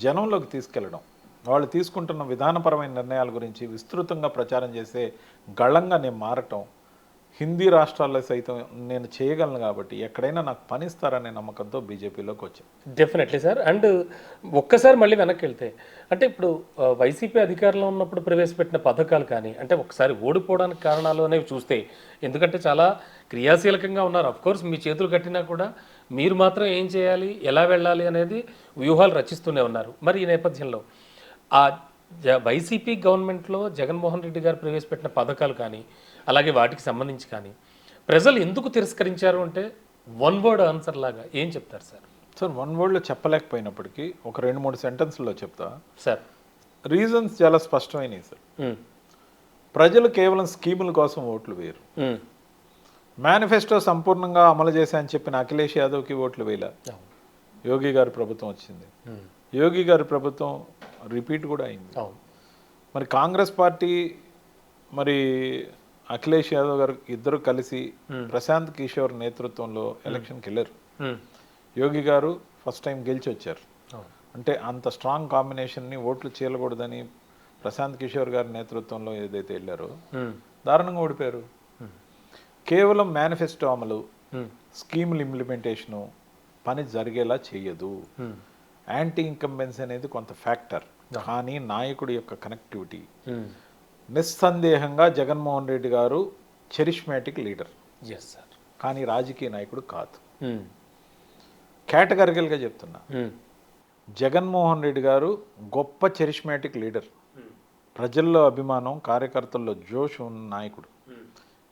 జనంలోకి తీసుకెళ్లడం, వాళ్ళు తీసుకుంటున్న విధానపరమైన నిర్ణయాల గురించి విస్తృతంగా ప్రచారం చేసే గళంగా నేను మారటం, హిందీ రాష్ట్రాల్లో సైతం నేను చేయగలను కాబట్టి ఎక్కడైనా నాకు పని ఇస్తారనే నమ్మకంతో బీజేపీలోకి వచ్చాను. Definitely sir. అండ్ ఒక్కసారి మళ్ళీ వెనక్కి వెళ్తే అంటే ఇప్పుడు వైసీపీ అధికారంలో ఉన్నప్పుడు ప్రవేశపెట్టిన పథకాలు కానీ అంటే ఒకసారి ఓడిపోవడానికి కారణాలు అనేవి చూస్తే, ఎందుకంటే చాలా క్రియాశీలకంగా ఉన్నారు. కోర్స్ మీ చేతులు కట్టినా కూడా మీరు మాత్రం ఏం చేయాలి, ఎలా వెళ్ళాలి అనేది వ్యూహాలు రచిస్తూనే ఉన్నారు. మరి ఈ నేపథ్యంలో ఆ వైసీపీ గవర్నమెంట్లో జగన్మోహన్ రెడ్డి గారు ప్రవేశపెట్టిన పథకాలు కానీ అలాగే వాటికి సంబంధించి కానీ ప్రజలు ఎందుకు తిరస్కరించారు అంటే వన్ వర్డ్ ఆన్సర్ లాగా ఏం చెప్తారు సార్? సార్, వన్ వర్డ్లో చెప్పలేకపోయినప్పటికీ ఒక 2-3 సెంటెన్స్లో చెప్తా సార్. రీజన్స్ చాలా స్పష్టమైనవి సార్. ప్రజలు కేవలం స్కీముల కోసం ఓట్లు వేయరు. మేనిఫెస్టో సంపూర్ణంగా అమలు చేశాయని చెప్పిన అఖిలేష్ యాదవ్కి ఓట్లు వేయలే. యోగి గారి ప్రభుత్వం వచ్చింది, యోగి గారి ప్రభుత్వం రిపీట్ కూడా అయింది. మరి కాంగ్రెస్ పార్టీ మరి అఖిలేష్ యాదవ్ గారు ఇద్దరు కలిసి ప్రశాంత్ కిషోర్ నేతృత్వంలో ఎలక్షన్కి వెళ్ళారు. యోగి గారు ఫస్ట్ టైం గెలిచి వచ్చారు. అంటే అంత స్ట్రాంగ్ కాంబినేషన్ని ఓట్లు చీలకూడదని ప్రశాంత్ కిషోర్ గారి నేతృత్వంలో ఏదైతే వెళ్ళారో దారుణంగా ఓడిపోయారు. కేవలం మేనిఫెస్టో అమలు, స్కీముల ఇంప్లిమెంటేషను పని జరిగేలా చేయదు. యాంటీ ఇన్కంబెన్సీ అనేది కొంత ఫ్యాక్టర్, కానీ నాయకుడి యొక్క కనెక్టివిటీ నిస్సందేహంగా జగన్మోహన్ రెడ్డి గారు చరిష్మాటిక్ లీడర్, కానీ రాజకీయ నాయకుడు కాదు. కేటగరికల్గా చెప్తున్నా, జగన్మోహన్ రెడ్డి గారు గొప్ప చరిష్మాటిక్ లీడర్, ప్రజల్లో అభిమానం, కార్యకర్తల్లో జోష్ ఉన్న నాయకుడు,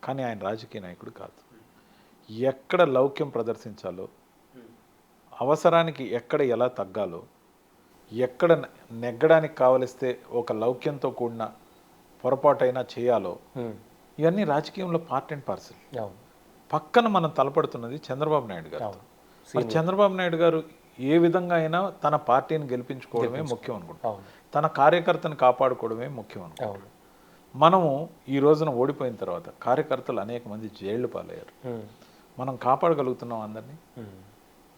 కానీ ఆయన రాజకీయ నాయకుడు కాదు. ఎక్కడ లౌక్యం ప్రదర్శించాలో, అవసరానికి ఎక్కడ ఎలా తగ్గాలో, ఎక్కడ నెగ్గడానికి కావలిస్తే ఒక లౌక్యంతో కూడిన పొరపాటైనా చేయాలో, ఇవన్నీ రాజకీయంలో పార్ట్ అండ్ పార్సల్. పక్కన మనం తలపడుతున్నది చంద్రబాబు నాయుడు గారు. మరి చంద్రబాబు నాయుడు గారు ఏ విధంగా అయినా తన పార్టీని గెలిపించుకోవడమే ముఖ్యం అనుకుంటాం, తన కార్యకర్తను కాపాడుకోవడమే ముఖ్యం అనుకుంటాం. మనము ఈ రోజున ఓడిపోయిన తర్వాత కార్యకర్తలు అనేక మంది జైళ్లు పాలయ్యారు. మనం కాపాడగలుగుతున్నాం అందరినీ?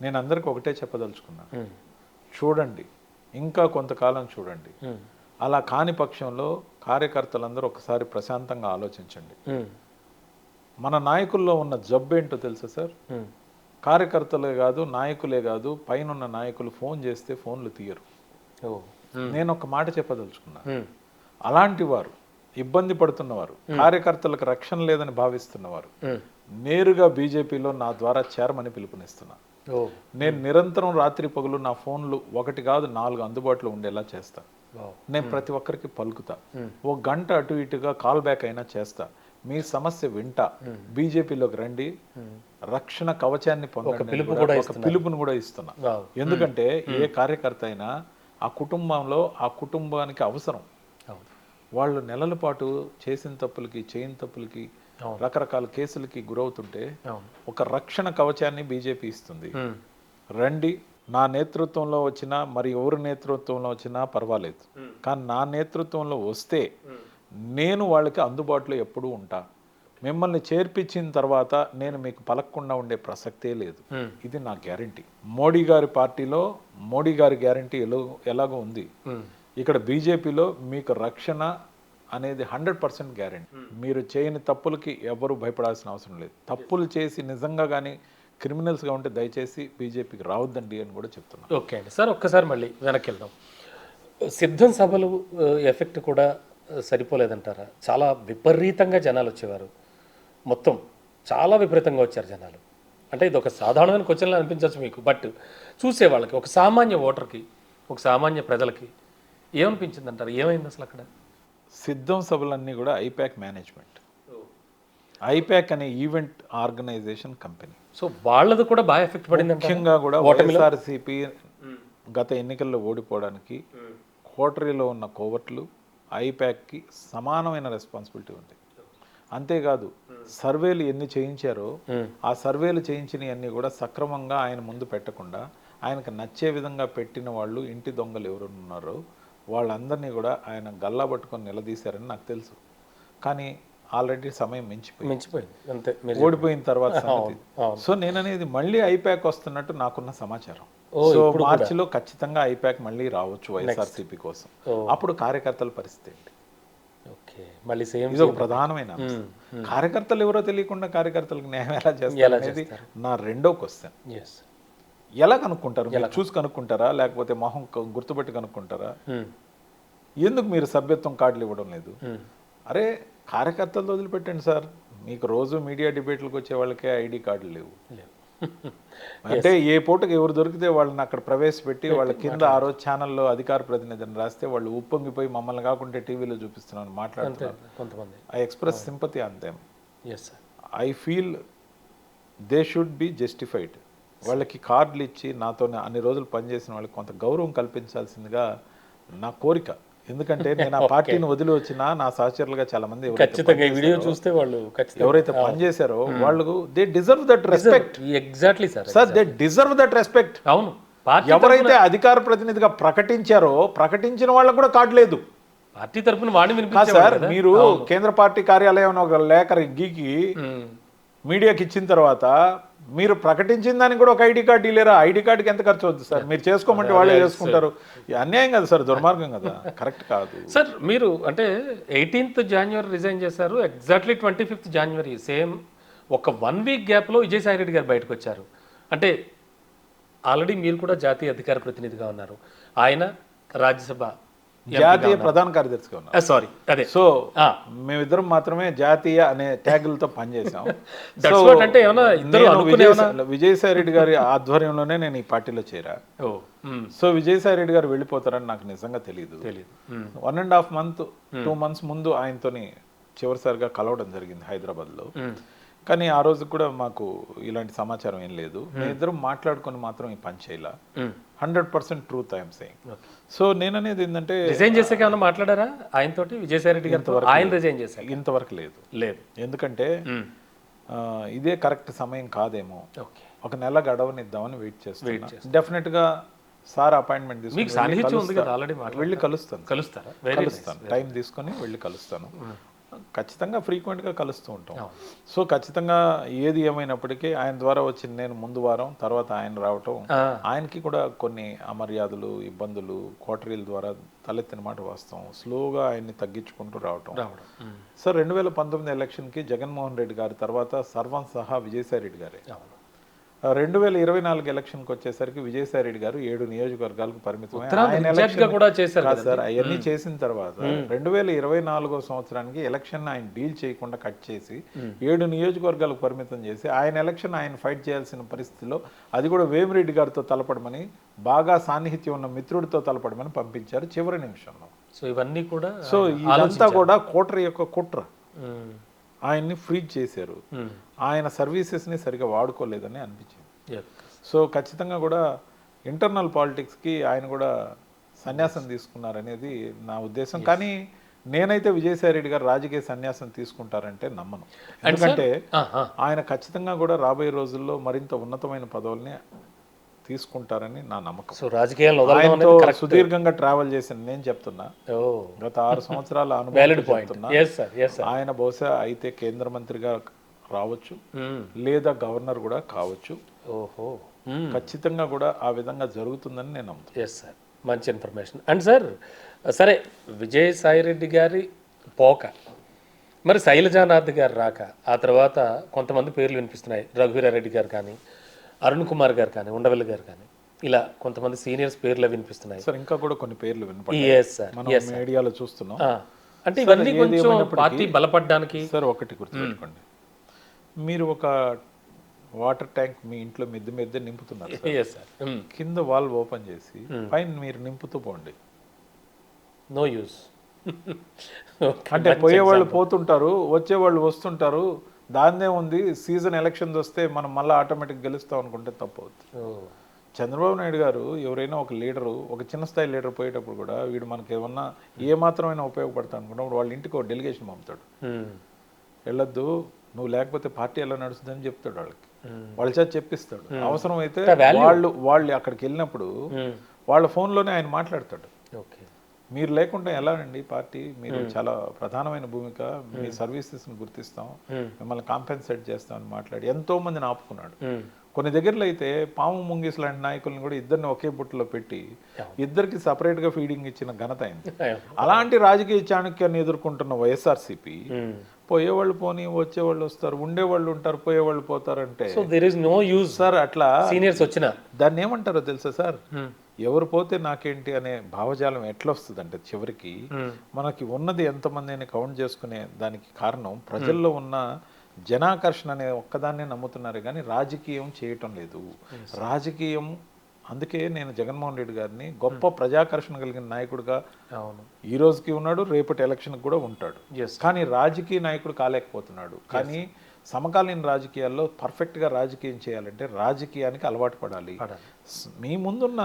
నేను అందరికీ ఒకటే చెప్పదలుచుకున్నాను, చూడండి, ఇంకా కొంతకాలం చూడండి. అలా కాని పక్షంలో కార్యకర్తలందరూ ఒకసారి ప్రశాంతంగా ఆలోచించండి. మన నాయకుల్లో ఉన్న జబ్బు ఏంటో తెలుసా సార్? కార్యకర్తలే కాదు, నాయకులే కాదు, పైన నాయకులు ఫోన్ చేస్తే ఫోన్లు తీయరు. నేను ఒక మాట చెప్పదలుచుకున్నాను, అలాంటి వారు, ఇబ్బంది పడుతున్నవారు, కార్యకర్తలకు రక్షణ లేదని భావిస్తున్నవారు నేరుగా బీజేపీలో నా ద్వారా చేరమని పిలుపునిస్తున్నా. నేను నిరంతరం రాత్రి పగులు నా ఫోన్లు 1 కాదు 4 అందుబాటులో ఉండేలా చేస్తా. నేను ప్రతి ఒక్కరికి పలుకుతా, 1 గంట అటు ఇటుగా కాల్ బ్యాక్ అయినా చేస్తా. మీ సమస్య వింటా, బీజేపీలోకి రండి, రక్షణ కవచాన్ని పొందండి, ఒక పిలుపును కూడా ఇస్తున్నా. ఎందుకంటే ఏ కార్యకర్త అయినా ఆ కుటుంబంలో ఆ కుటుంబానికి అవసరం. వాళ్ళు నెలల పాటు చేసిన తప్పులకి, చేయని తప్పులకి, రకరకాల కేసులకి గురవుతుంటే ఒక రక్షణ కవచాన్ని బీజేపీ ఇస్తుంది. రండి, నా నేతృత్వంలో వచ్చినా మరి ఎవరి నేతృత్వంలో వచ్చినా పర్వాలేదు, కానీ నా నేతృత్వంలో వస్తే నేను వాళ్ళకి అందుబాటులో ఎప్పుడూ ఉంటా. మిమ్మల్ని చేర్పించిన తర్వాత నేను మీకు పలకకుండా ఉండే ప్రసక్తే లేదు. ఇది నా గ్యారంటీ. మోడీ గారి పార్టీలో మోడీ గారి గ్యారంటీ ఎలాగో ఉంది, ఇక్కడ బీజేపీలో మీకు రక్షణ అనేది 100% గ్యారెంటీ. మీరు చేయని తప్పులకి ఎవరు భయపడాల్సిన అవసరం లేదు. తప్పులు చేసి నిజంగా కానీ క్రిమినల్స్గా ఉంటే దయచేసి బీజేపీకి రావద్దండి అని కూడా చెప్తున్నాను. ఓకే అండి సార్, ఒక్కసారి మళ్ళీ వెనక్కి వెళ్దాం. సిద్ధం సభలు ఎఫెక్ట్ కూడా సరిపోలేదంటారా? చాలా విపరీతంగా జనాలు వచ్చేవారు, మొత్తం చాలా విపరీతంగా వచ్చారు జనాలు. అంటే ఇది ఒక సాధారణమైన క్వశ్చన్లా అనిపించవచ్చు మీకు, బట్ చూసే వాళ్ళకి, ఒక సామాన్య ఓటర్కి, ఒక సామాన్య ప్రజలకి ఏమనిపించింది అంటారు? ఏమైంది అసలు అక్కడ? సిద్ధం సభలన్నీ కూడా ఐపాక్ మేనేజ్మెంట్, ఐపాక్ అనే ఈవెంట్ ఆర్గనైజేషన్ కంపెనీ. సో వాళ్ళది కూడా బాగా ఎఫెక్ట్ పడింది. ముఖ్యంగా కూడా వైఎస్ఆర్సీపీ గత ఎన్నికల్లో ఓడిపోవడానికి కోటరీలో ఉన్న కోవర్ట్లు ఐపాక్కి సమానమైన రెస్పాన్సిబిలిటీ ఉంది. అంతేకాదు సర్వేలు ఎన్ని చేయించారో ఆ సర్వేలు చేయించినవన్నీ కూడా సక్రమంగా ఆయన ముందు పెట్టకుండా ఆయనకు నచ్చే విధంగా పెట్టిన వాళ్ళు, ఇంటి దొంగలు ఎవరు ఉన్నారో వాళ్ళందరినీ కూడా ఆయన గల్లా పట్టుకొని నిలదీశారని నాకు తెలుసు. కానీ ఆల్రెడీ సమయం మించిపోయింది, అంతే, ఓడిపోయిన తర్వాత సంగతి. సో నేననేది మళ్ళీ ఐపాక్ వస్తున్నట్టు నాకున్న సమాచారం. సో మార్చిలో ఖచ్చితంగా ఐపాక్ మళ్ళీ రావచ్చు వైఎస్ఆర్సీపీ కోసం. అప్పుడు కార్యకర్తల పరిస్థితి ఏంటి? ఓకే, మళ్ళీ సేమ్. ఇది ఒక ప్రధానమైన అంశం. కార్యకర్తలు ఎవరో తెలియకుండా కార్యకర్తలకు న్యాయం ఎలా చేస్తారు అనేది నా రెండో క్వశ్చన్. ఎలా కనుక్కుంటారు? మీరు చూసి కనుక్కుంటారా, లేకపోతే మొహం గుర్తుపెట్టి కనుక్కుంటారా? ఎందుకు మీరు సభ్యత్వం కార్డులు ఇవ్వడం లేదు? అరే కార్యకర్తలు వదిలిపెట్టండి సార్, మీకు రోజు మీడియా డిబేట్లకు వచ్చే వాళ్ళకే ఐడి కార్డులు లేవు. అంటే ఏ పూటకి ఎవరు దొరికితే వాళ్ళని అక్కడ ప్రవేశపెట్టి వాళ్ళ కింద ఆ రోజు ఛానల్లో అధికార ప్రతినిధిని రాస్తే వాళ్ళు ఉప్పొంగిపోయి మమ్మల్ని కాకుంటే టీవీలో చూపిస్తున్నాను మాట్లాడుతున్నారు. కొంతమంది I express sympathy on them. I feel they should be justified. వాళ్ళకి కార్డులు ఇచ్చి నాతో అన్ని రోజులు పనిచేసిన వాళ్ళకి కొంత గౌరవం కల్పించాల్సిందిగా నా కోరిక. ఎందుకంటే నేను ఆ పార్టీని వదిలి వచ్చినా నా సహచరులుగా చాలా మంది ఎవరైతే పనిచేశారో వాళ్ళు they deserve that respect. Exactly sir, they deserve that respect. అవును, ఎవరైతే అధికార ప్రతినిధిగా ప్రకటించారో ప్రకటించిన వాళ్ళకు కూడా కార్డు లేదు. పార్టీ తరఫున వాడిని సార్, మీరు కేంద్ర పార్టీ కార్యాలయం ఒక లేఖ గీకి మీడియాకి ఇచ్చిన తర్వాత మీరు ప్రకటించిన దానికి కూడా ఒక ఐడి కార్డు ఇలేరా? ఐడి కార్డుకి ఎంత ఖర్చు అవుతుంది సార్? మీరు చేసుకోమంటే వాళ్ళే చేసుకుంటారు. అన్యాయం కదా సార్, దుర్మార్గం కదా, కరెక్ట్ కాదు సార్. మీరు అంటే 18th January రిజైన్ చేశారు, ఎగ్జాక్ట్లీ 25th January సేమ్ ఒక 1 week గ్యాప్లో విజయసాయి రెడ్డి గారు బయటకు వచ్చారు. అంటే ఆల్రెడీ మీరు కూడా జాతీయ అధికార ప్రతినిధిగా ఉన్నారు, ఆయన రాజ్యసభ జాతీయ ప్రధాన కార్యదర్శిగా ఉన్నారు. సారీ, అదే. సో మేమిద్దరం మాత్రమే జాతీయ అనే ట్యాగులతో పనిచేసాం. అంటే విజయసాయి రెడ్డి గారి ఆధ్వర్యంలోనే నేను ఈ పార్టీలో చేరా. సో విజయసాయి రెడ్డి గారు వెళ్ళిపోతారని నాకు నిజంగా తెలియదు. 1.5 month 2 months ముందు ఆయనతోని చివరిసారిగా కలవడం జరిగింది హైదరాబాద్లో. కానీ ఆ రోజు కూడా మాకు ఇలాంటి సమాచారం ఏం లేదు. మేమిద్దరం మాట్లాడుకొని మాత్రం ఈ పని చేయాల. 100% ట్రూత్ ఐఎమ్ సేయింగ్. సో నేను అనేది ఏంటంటే, రిజైన్ చేసాక ఏమన్నా మాట్లాడారా ఆయనతోటి, విజయసాయి రెడ్డి గారితో? ఆయన రిజైన్ చేశాక ఇంతవరకు లేదు. ఎందుకంటే ఇదే కరెక్ట్ సమయం కాదేమో, ఒక నెల గడవనిద్దామని వెయిట్ చేస్తున్నా. డెఫినెట్ గా సార్ అపాయింట్మెంట్ తీసుకుని వెళ్ళి కలుస్తాను. టైం తీసుకొని వెళ్ళి కలుస్తాను. ఖచ్చితంగా ఫ్రీక్వెంట్గా కలుస్తూ ఉంటాం. సో ఖచ్చితంగా ఏది ఏమైనప్పటికీ ఆయన ద్వారా వచ్చిన నేను ముందు వారం తర్వాత ఆయన రావటం, ఆయనకి కూడా కొన్ని అమర్యాదలు, ఇబ్బందులు కోటరీల ద్వారా తలెత్తిన మాట వాస్తవం. స్లోగా ఆయన్ని తగ్గించుకుంటూ రావటం. సో 2019 ఎలక్షన్కి జగన్మోహన్ రెడ్డి గారి తర్వాత సర్వం సహా విజయసాయి రెడ్డి గారే. 2024 ఎలక్షన్కి వచ్చేసరికి విజయసాయి రెడ్డి గారు 7 నియోజకవర్గాలకు పరిమితమై సార్ అవన్నీ చేసిన తర్వాత 2024 సంవత్సరానికి ఎలక్షన్ ఆయన డీల్ చేయకుండా కట్ చేసి 7 నియోజకవర్గాలకు పరిమితం చేసి ఆయన ఎలక్షన్ ఆయన ఫైట్ చేయాల్సిన పరిస్థితిలో, అది కూడా వేమిరెడ్డి గారితో తలపడమని, బాగా సాన్నిహిత్యం ఉన్న మిత్రుడితో తలపడమని పంపించారు చివరి నిమిషంలో. సో ఇవన్నీ కూడా, సో ఇదంతా కూడా కోటరీ యొక్క కుట్ర. ఆయన్ని ఫ్రీజ్ చేశారు, ఆయన సర్వీసెస్ని సరిగా వాడుకోలేదని అనిపించింది. సో ఖచ్చితంగా కూడా ఇంటర్నల్ పాలిటిక్స్కి ఆయన కూడా సన్యాసం తీసుకున్నారనేది నా ఉద్దేశం. కానీ నేనైతే విజయసాయి రెడ్డి గారు రాజకీయ సన్యాసం తీసుకుంటారంటే నమ్మను. ఎందుకంటే ఆయన ఖచ్చితంగా కూడా రాబోయే రోజుల్లో మరింత ఉన్నతమైన పదవుల్ని తీసుకుంటారని నా నమ్మకం. సో రాజకీయాల్లో సుదీర్ఘంగా ట్రావెల్ చేసిన నేను చెప్తున్నా, గత 6 సంవత్సరాల అనుభవం, ఆయన బహుశా అయితే కేంద్ర మంత్రిగా రావచ్చు, లేదా గవర్నర్ కూడా కావచ్చు. ఖచ్చితంగా కూడా ఆ విధంగా జరుగుతుందని నేను నమ్ముతాను. ఎస్ సార్, మంచి ఇన్ఫర్మేషన్. అండ్ సార్, సరే విజయసాయి రెడ్డి గారి పోక, మరి శైలజానాథ్ గారు రాక, ఆ తర్వాత కొంతమంది పేర్లు వినిపిస్తున్నాయి. రఘువీరారెడ్డి గారు కానీ, అరుణ్ కుమార్ గారు కానీ, ఉండవల్లి గారు కానీ, ఇలా కొంతమంది సీనియర్స్ పేర్లు వినిపిస్తున్నాయి సార్. ఇంకా కూడా కొన్ని పేర్లు మీడియాలో చూస్తున్నాం. అంటే ఇవన్నీ కొంచెం పార్టీ బలపడడానికి. సార్ ఒకటి గుర్తుపెట్టుకోండి, మీరు ఒక వాటర్ ట్యాంక్ మీ ఇంట్లో మిద్దె నింపుతున్నారు, కింద వాల్వ్ ఓపెన్ చేసి పైన మీరు నింపుతూ పోండి. No use. అంటే పోయేవాళ్ళు పోతుంటారు, వచ్చేవాళ్ళు వస్తుంటారు, దాన్నే ఉంది. సీజన్ ఎలక్షన్స్ వస్తే మనం మళ్ళీ ఆటోమేటిక్ గెలుస్తాం అనుకుంటే తప్పు అవుతుంది. చంద్రబాబు నాయుడు గారు ఎవరైనా ఒక లీడరు, ఒక చిన్న స్థాయి లీడర్ పోయేటప్పుడు కూడా వీడు మనకి ఏమన్నా ఏమాత్రమైనా ఉపయోగపడతా అనుకున్నప్పుడు వాళ్ళ ఇంటికి ఒక డెలిగేషన్ పంపుతాడు. వెళ్ళొద్దు, నువ్వు లేకపోతే పార్టీ ఎలా నడుస్తుందని చెప్తాడు వాళ్ళకి, వాళ్ళ చేత చెప్పిస్తాడు. అవసరం అయితే వాళ్ళు అక్కడికి వెళ్ళినప్పుడు వాళ్ళ ఫోన్లోనే ఆయన మాట్లాడతాడు. మీరు లేకుండా ఎలా అండి పార్టీ, మీరు చాలా ప్రధానమైన భూమిక, మీ సర్వీసెస్ని గుర్తిస్తాం, మిమ్మల్ని కాంపెన్సేట్ చేస్తామని మాట్లాడి ఎంతో మందిని ఆపుకున్నాడు. కొన్ని దగ్గరలో అయితే పాము ముంగిస్ లాంటి నాయకులను కూడా ఇద్దరిని ఒకే బుట్టలో పెట్టి ఇద్దరికి సపరేట్గా ఫీడింగ్ ఇచ్చిన ఘనత అయింది. అలాంటి రాజకీయ చాణక్యాన్ని ఎదుర్కొంటున్న వైఎస్ఆర్సీపీ పోయేవాళ్ళు పోనీ, వచ్చేవాళ్ళు వస్తారు, ఉండేవాళ్ళు ఉంటారు, పోయేవాళ్ళు పోతారంటే so there is no use sir. అట్లా సీనియర్స్ వచ్చిన దాన్ని ఏమంటారో తెలుసా సార్, ఎవరు పోతే నాకేంటి అనే భావజాలం ఎట్లా వస్తుందంటే చివరికి మనకి ఉన్నది ఎంతమంది అని కౌంట్ చేసుకునే దానికి కారణం ప్రజల్లో ఉన్న జనాకర్షణ అనే ఒక్కదాన్నే నమ్ముతున్నారు కానీ రాజకీయం చేయటం లేదు. రాజకీయం అందుకే నేను జగన్మోహన్ రెడ్డి గారిని గొప్ప ప్రజాకర్షణ కలిగిన నాయకుడిగా ఈ రోజుకి ఉన్నాడు, రేపటి ఎలక్షన్కి కూడా ఉంటాడు. కానీ రాజకీయ నాయకుడు కాలేకపోతున్నాడు. కానీ సమకాలీన రాజకీయాల్లో పర్ఫెక్ట్గా రాజకీయం చేయాలంటే రాజకీయానికి అలవాటు పడాలి. మీ ముందున్న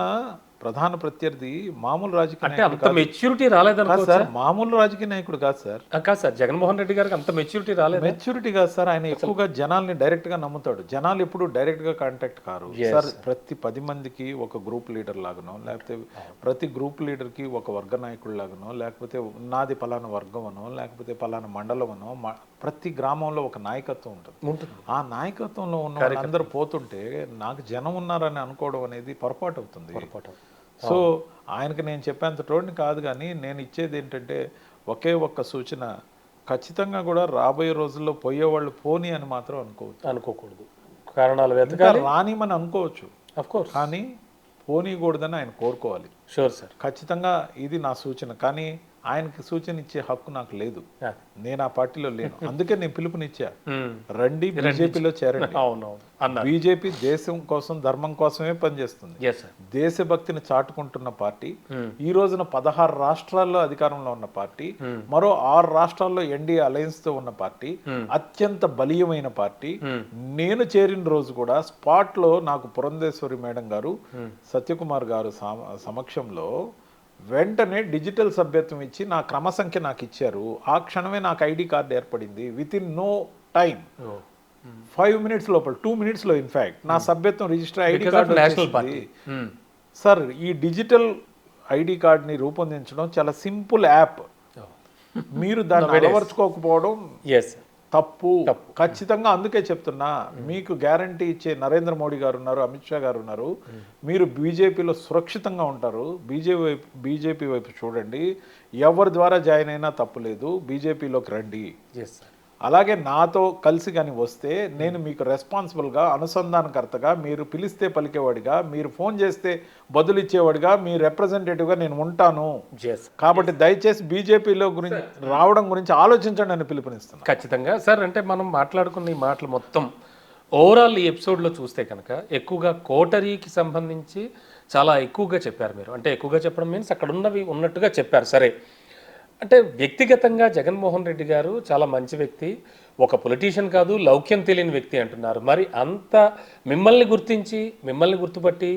ప్రధాన ప్రత్యర్థి మామూలు రాజకీయ నాయకుడు మెచ్యూరిటీ రాలేదు సార్, మామూలు రాజకీయ నాయకుడు కాదు సార్. కాదు సార్, జగన్మోహన్ రెడ్డి గారికి అంత మెచ్యూరిటీ రాలేదు. మెచ్యూరిటీ కాదు సార్, ఆయన ఎక్కువగా జనాల్ని డైరెక్ట్ గా నమ్ముతాడు. జనాలు ఎప్పుడు డైరెక్ట్ గా కాంటాక్ట్ కారు సార్. ప్రతి 10 మందికి ఒక గ్రూప్ లీడర్ లాగానో, లేకపోతే ప్రతి గ్రూప్ లీడర్ కి ఒక వర్గ నాయకుడు లాగానో, లేకపోతే నాది పలానా వర్గం అనో, లేకపోతే పలానా మండలం అనో, ప్రతి గ్రామంలో ఒక నాయకత్వం ఉంటుంది. ఆ నాయకత్వంలో ఉన్న వాళ్ళందరూ పోతుంటే నాకు జనం ఉన్నారని అనుకోవడం అనేది పొరపాటు అవుతుంది. సో ఆయనకి నేను చెప్పేంత తోడిని కాదు, కానీ నేను ఇచ్చేది ఏంటంటే ఒకే ఒక్క సూచన, ఖచ్చితంగా కూడా రాబోయే రోజుల్లో పోయేవాళ్ళు పోనీ అని మాత్రం అనుకోకూడదు. కారణాలు వెతకాలి, రానిమని అనుకోవచ్చు కానీ పోనీకూడదని ఆయన కోరుకోవాలి. షూర్ సార్, ఖచ్చితంగా ఇది నా సూచన. కానీ ఆయనకి సూచన ఇచ్చే హక్కు నాకు లేదు, నేను ఆ పార్టీలో లేను. అందుకే నేను పిలుపునిచ్చా, రండి బీజేపీలో చేరండి. బీజేపీ దేశం కోసం ధర్మం కోసమే పనిచేస్తుంది. దేశభక్తిని చాటుకుంటున్న పార్టీ. ఈ రోజున 16 రాష్ట్రాల్లో అధికారంలో ఉన్న పార్టీ, మరో 6 రాష్ట్రాల్లో ఎన్డీఏ అలయన్స్ తో ఉన్న పార్టీ, అత్యంత బలీయమైన పార్టీ. నేను చేరిన రోజు కూడా స్పాట్ లో నాకు పురంధేశ్వరి మేడం గారు, సత్యకుమార్ గారు సమక్షంలో వెంటనే డిజిటల్ సభ్యత్వం ఇచ్చి నా క్రమ సంఖ్య నాకు ఇచ్చారు. ఆ క్షణమే నాకు ఐడి కార్డు ఏర్పడింది. Within no time 5 minutes లోపల, 2 minutes లో ఇన్ఫాక్ట్ నా సభ్యత్వం రిజిస్టర్ ఐడి కార్డు. సార్, ఈ డిజిటల్ ఐడి కార్డుని రూపొందించడం చాలా సింపుల్ యాప్. మీరు దాన్ని అలవర్చుకోకపోవడం తప్పు ఖచ్చితంగా. అందుకే చెప్తున్నా, మీకు గ్యారంటీ ఇచ్చే నరేంద్ర మోడీ గారు ఉన్నారు, అమిత్ షా గారు ఉన్నారు. మీరు బీజేపీలో సురక్షితంగా ఉంటారు. బీజేపీ వైపు చూడండి. ఎవరి ద్వారా జాయిన్ అయినా తప్పు లేదు, బీజేపీలోకి రండి. అలాగే నాతో కలిసి కానీ వస్తే నేను మీకు రెస్పాన్సిబుల్గా, అనుసంధానకర్తగా, మీరు పిలిస్తే పలికేవాడిగా, మీరు ఫోన్ చేస్తే బదులు ఇచ్చేవాడిగా, మీ రిప్రజెంటేటివ్గా నేను ఉంటాను. కాబట్టి దయచేసి బీజేపీలో గురించి రావడం గురించి ఆలోచించండి అని పిలుపునిస్తున్నాను. ఖచ్చితంగా సార్. అంటే మనం మాట్లాడుకున్న ఈ మాటలు మొత్తం ఓవరాల్ ఈ ఎపిసోడ్లో చూస్తే కనుక ఎక్కువగా కోటరీకి సంబంధించి చాలా ఎక్కువగా చెప్పారు మీరు. అంటే ఎక్కువగా చెప్పడం మీన్స్ అక్కడ ఉన్నవి ఉన్నట్టుగా చెప్పారు. సరే, అంటే వ్యక్తిగతంగా జగన్మోహన్ రెడ్డి గారు చాలా మంచి వ్యక్తి, ఒక పొలిటీషియన్ కాదు, లౌక్యం తెలియని వ్యక్తి అంటున్నారు. మరి అంత మిమ్మల్ని గుర్తించి, మిమ్మల్ని గుర్తుపట్టి,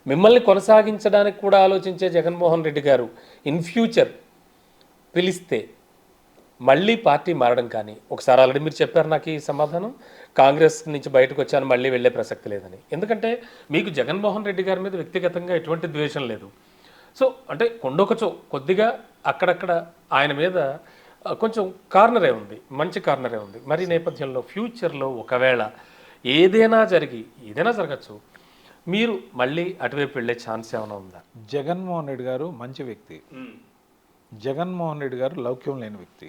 మిమ్మల్ని కొనసాగించడానికి కూడా ఆలోచించే జగన్మోహన్ రెడ్డి గారు ఇన్ ఫ్యూచర్ పిలిస్తే మళ్ళీ పార్టీ మారడం కానీ, ఒకసారి ఆల్రెడీ మీరు చెప్పారు నాకు ఈ సమాధానం, కాంగ్రెస్ నుంచి బయటకు వచ్చాను, మళ్ళీ వెళ్ళే ప్రసక్తి లేదని. ఎందుకంటే మీకు జగన్మోహన్ రెడ్డి గారి మీద వ్యక్తిగతంగా ఎటువంటి ద్వేషం లేదు. సో అంటే కొండొకచో కొద్దిగా అక్కడక్కడ ఆయన మీద కొంచెం కార్నరే ఉంది, మంచి కార్నరే ఉంది. మరి నేపథ్యంలో ఫ్యూచర్లో ఒకవేళ ఏదైనా జరగచ్చు, మీరు మళ్ళీ అటువైపు వెళ్ళే ఛాన్స్ ఏమైనా ఉందా? జగన్మోహన్ రెడ్డి గారు మంచి వ్యక్తి, జగన్మోహన్ రెడ్డి గారు లౌక్యం లేని వ్యక్తి.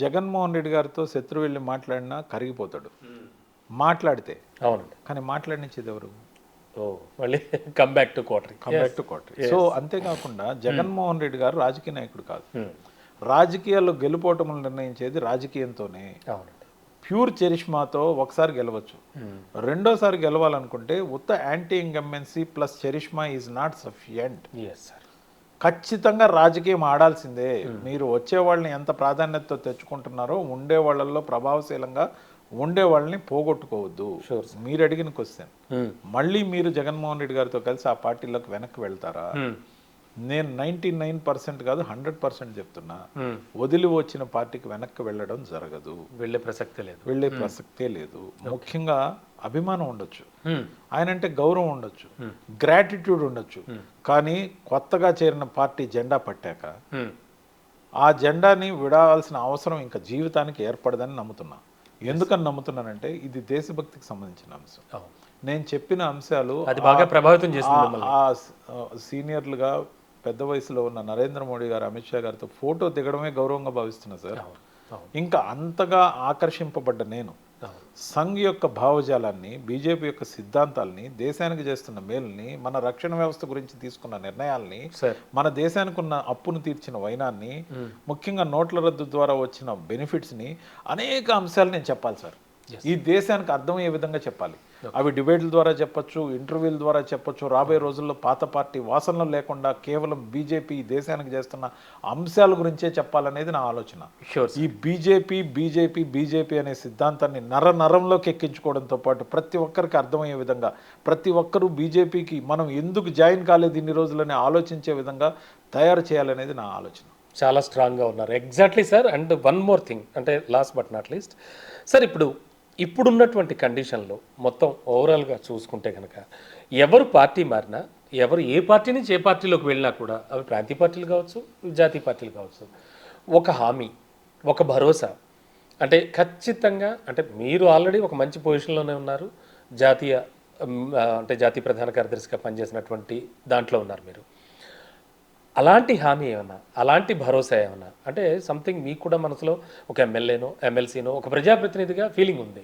జగన్మోహన్ రెడ్డి గారితో శత్రువు వెళ్ళి మాట్లాడినా కరిగిపోతాడు మాట్లాడితే. అవునండి, కానీ మాట్లాడినిచ్చేది ఎవరు? మళ్ళీ come back to coterie. So అంతేకాకుండా జగన్మోహన్ రెడ్డి గారు రాజకీయ నాయకుడు కాదు. రాజకీయాల్లో గెలుపోవటములు నిర్ణయించేది రాజకీయంతోనే. ప్యూర్ చరిష్మాతో ఒకసారి గెలవచ్చు, రెండోసారి గెలవాలనుకుంటే ఉత్త anti incumbency plus charisma is not sufficient. ఖచ్చితంగా రాజకీయం ఆడాల్సిందే. మీరు వచ్చే వాళ్ళని ఎంత ప్రాధాన్యతతో తెచ్చుకుంటున్నారో ఉండే వాళ్ళల్లో ప్రభావశీలంగా ఉండే వాళ్ళని పోగొట్టుకోవద్దు. మీరు అడిగిన క్వశ్చన్, మళ్ళీ మీరు జగన్మోహన్ రెడ్డి గారితో కలిసి ఆ పార్టీలోకి వెనక్కి వెళ్తారా? నేను 99% కాదు 100% చెప్తున్నా, వదిలి వచ్చిన పార్టీకి వెనక్కి వెళ్ళడం జరగదు. వెళ్ళే ప్రసక్తే లేదు. ముఖ్యంగా అభిమానం ఉండొచ్చు, ఆయన అంటే గౌరవం ఉండొచ్చు, గ్రాటిట్యూడ్ ఉండొచ్చు. కానీ కొత్తగా చేరిన పార్టీ జెండా పట్టాక ఆ జెండాని విడాల్సిన అవసరం ఇంకా జీవితానికి ఏర్పడదని నమ్ముతున్నా. ఎందుకని నమ్ముతున్నానంటే ఇది దేశభక్తికి సంబంధించిన అంశం. అవును. నేను చెప్పిన అంశాలు అది బాగా ప్రభావితం చేస్తుంది మిమ్మల్ని. సీనియర్లుగా పెద్ద వయసులో ఉన్న నరేంద్ర మోడీ గారు, అమిత్ షా గారితో ఫోటో దిగడమే గౌరవంగా భావిస్తున్నా సార్. అవును. అవును. ఇంకా అంతగా ఆకర్షింపబడ్డ నేను అవును. సంఘ్ యొక్క భావజాలాన్ని, బీజేపీ యొక్క సిద్ధాంతాల్ని, దేశానికి చేస్తున్న మేలుని, మన రక్షణ వ్యవస్థ గురించి తీసుకున్న నిర్ణయాల్ని, సార్. మన దేశానికి ఉన్న అప్పును తీర్చిన వైనాన్ని, ముఖ్యంగా నోట్ల రద్దు ద్వారా వచ్చిన బెనిఫిట్స్ని, అనేక అంశాలు నేను చెప్పాలి సార్. ఈ దేశానికి అర్థమయ్యే విధంగా చెప్పాలి. అవి డిబేట్ల ద్వారా చెప్పొచ్చు, ఇంటర్వ్యూల ద్వారా చెప్పొచ్చు. రాబోయే రోజుల్లో పాత పార్టీ వాసనలు లేకుండా కేవలం బీజేపీ దేశానికి చేస్తున్న అంశాల గురించే చెప్పాలనేది నా ఆలోచన. ఈ బీజేపీ అనే సిద్ధాంతాన్ని నరంలోకి ఎక్కించుకోవడంతో పాటు ప్రతి ఒక్కరికి అర్థమయ్యే విధంగా, ప్రతి ఒక్కరూ బీజేపీకి మనం ఎందుకు జాయిన్ కాలేదు ఇన్ని రోజులని ఆలోచించే విధంగా తయారు చేయాలనేది నా ఆలోచన. చాలా స్ట్రాంగ్గా ఉన్నారు. Exactly sir. And one more thing, అంటే last but not least sir, ఇప్పుడున్నటువంటి కండిషన్లో మొత్తం ఓవరాల్గా చూసుకుంటే కనుక ఎవరు పార్టీ మారినా, ఎవరు ఏ పార్టీ నుంచి ఏ పార్టీలోకి వెళ్ళినా కూడా, అవి ప్రాంతీయ పార్టీలు కావచ్చు, జాతీయ పార్టీలు కావచ్చు, ఒక హామీ, ఒక భరోసా, అంటే ఖచ్చితంగా, అంటే మీరు ఆల్రెడీ ఒక మంచి పొజిషన్లోనే ఉన్నారు. జాతీయ ప్రధాన కార్యదర్శిగా పనిచేసినటువంటి దాంట్లో ఉన్నారు మీరు. అలాంటి హామీ ఏమన్నా, అలాంటి భరోసా ఏమన్నా, అంటే సంథింగ్ మీకు కూడా మనసులో ఒక ఎమ్మెల్యేనో, ఎమ్మెల్సీనో, ఒక ప్రజాప్రతినిధిగా ఫీలింగ్ ఉంది.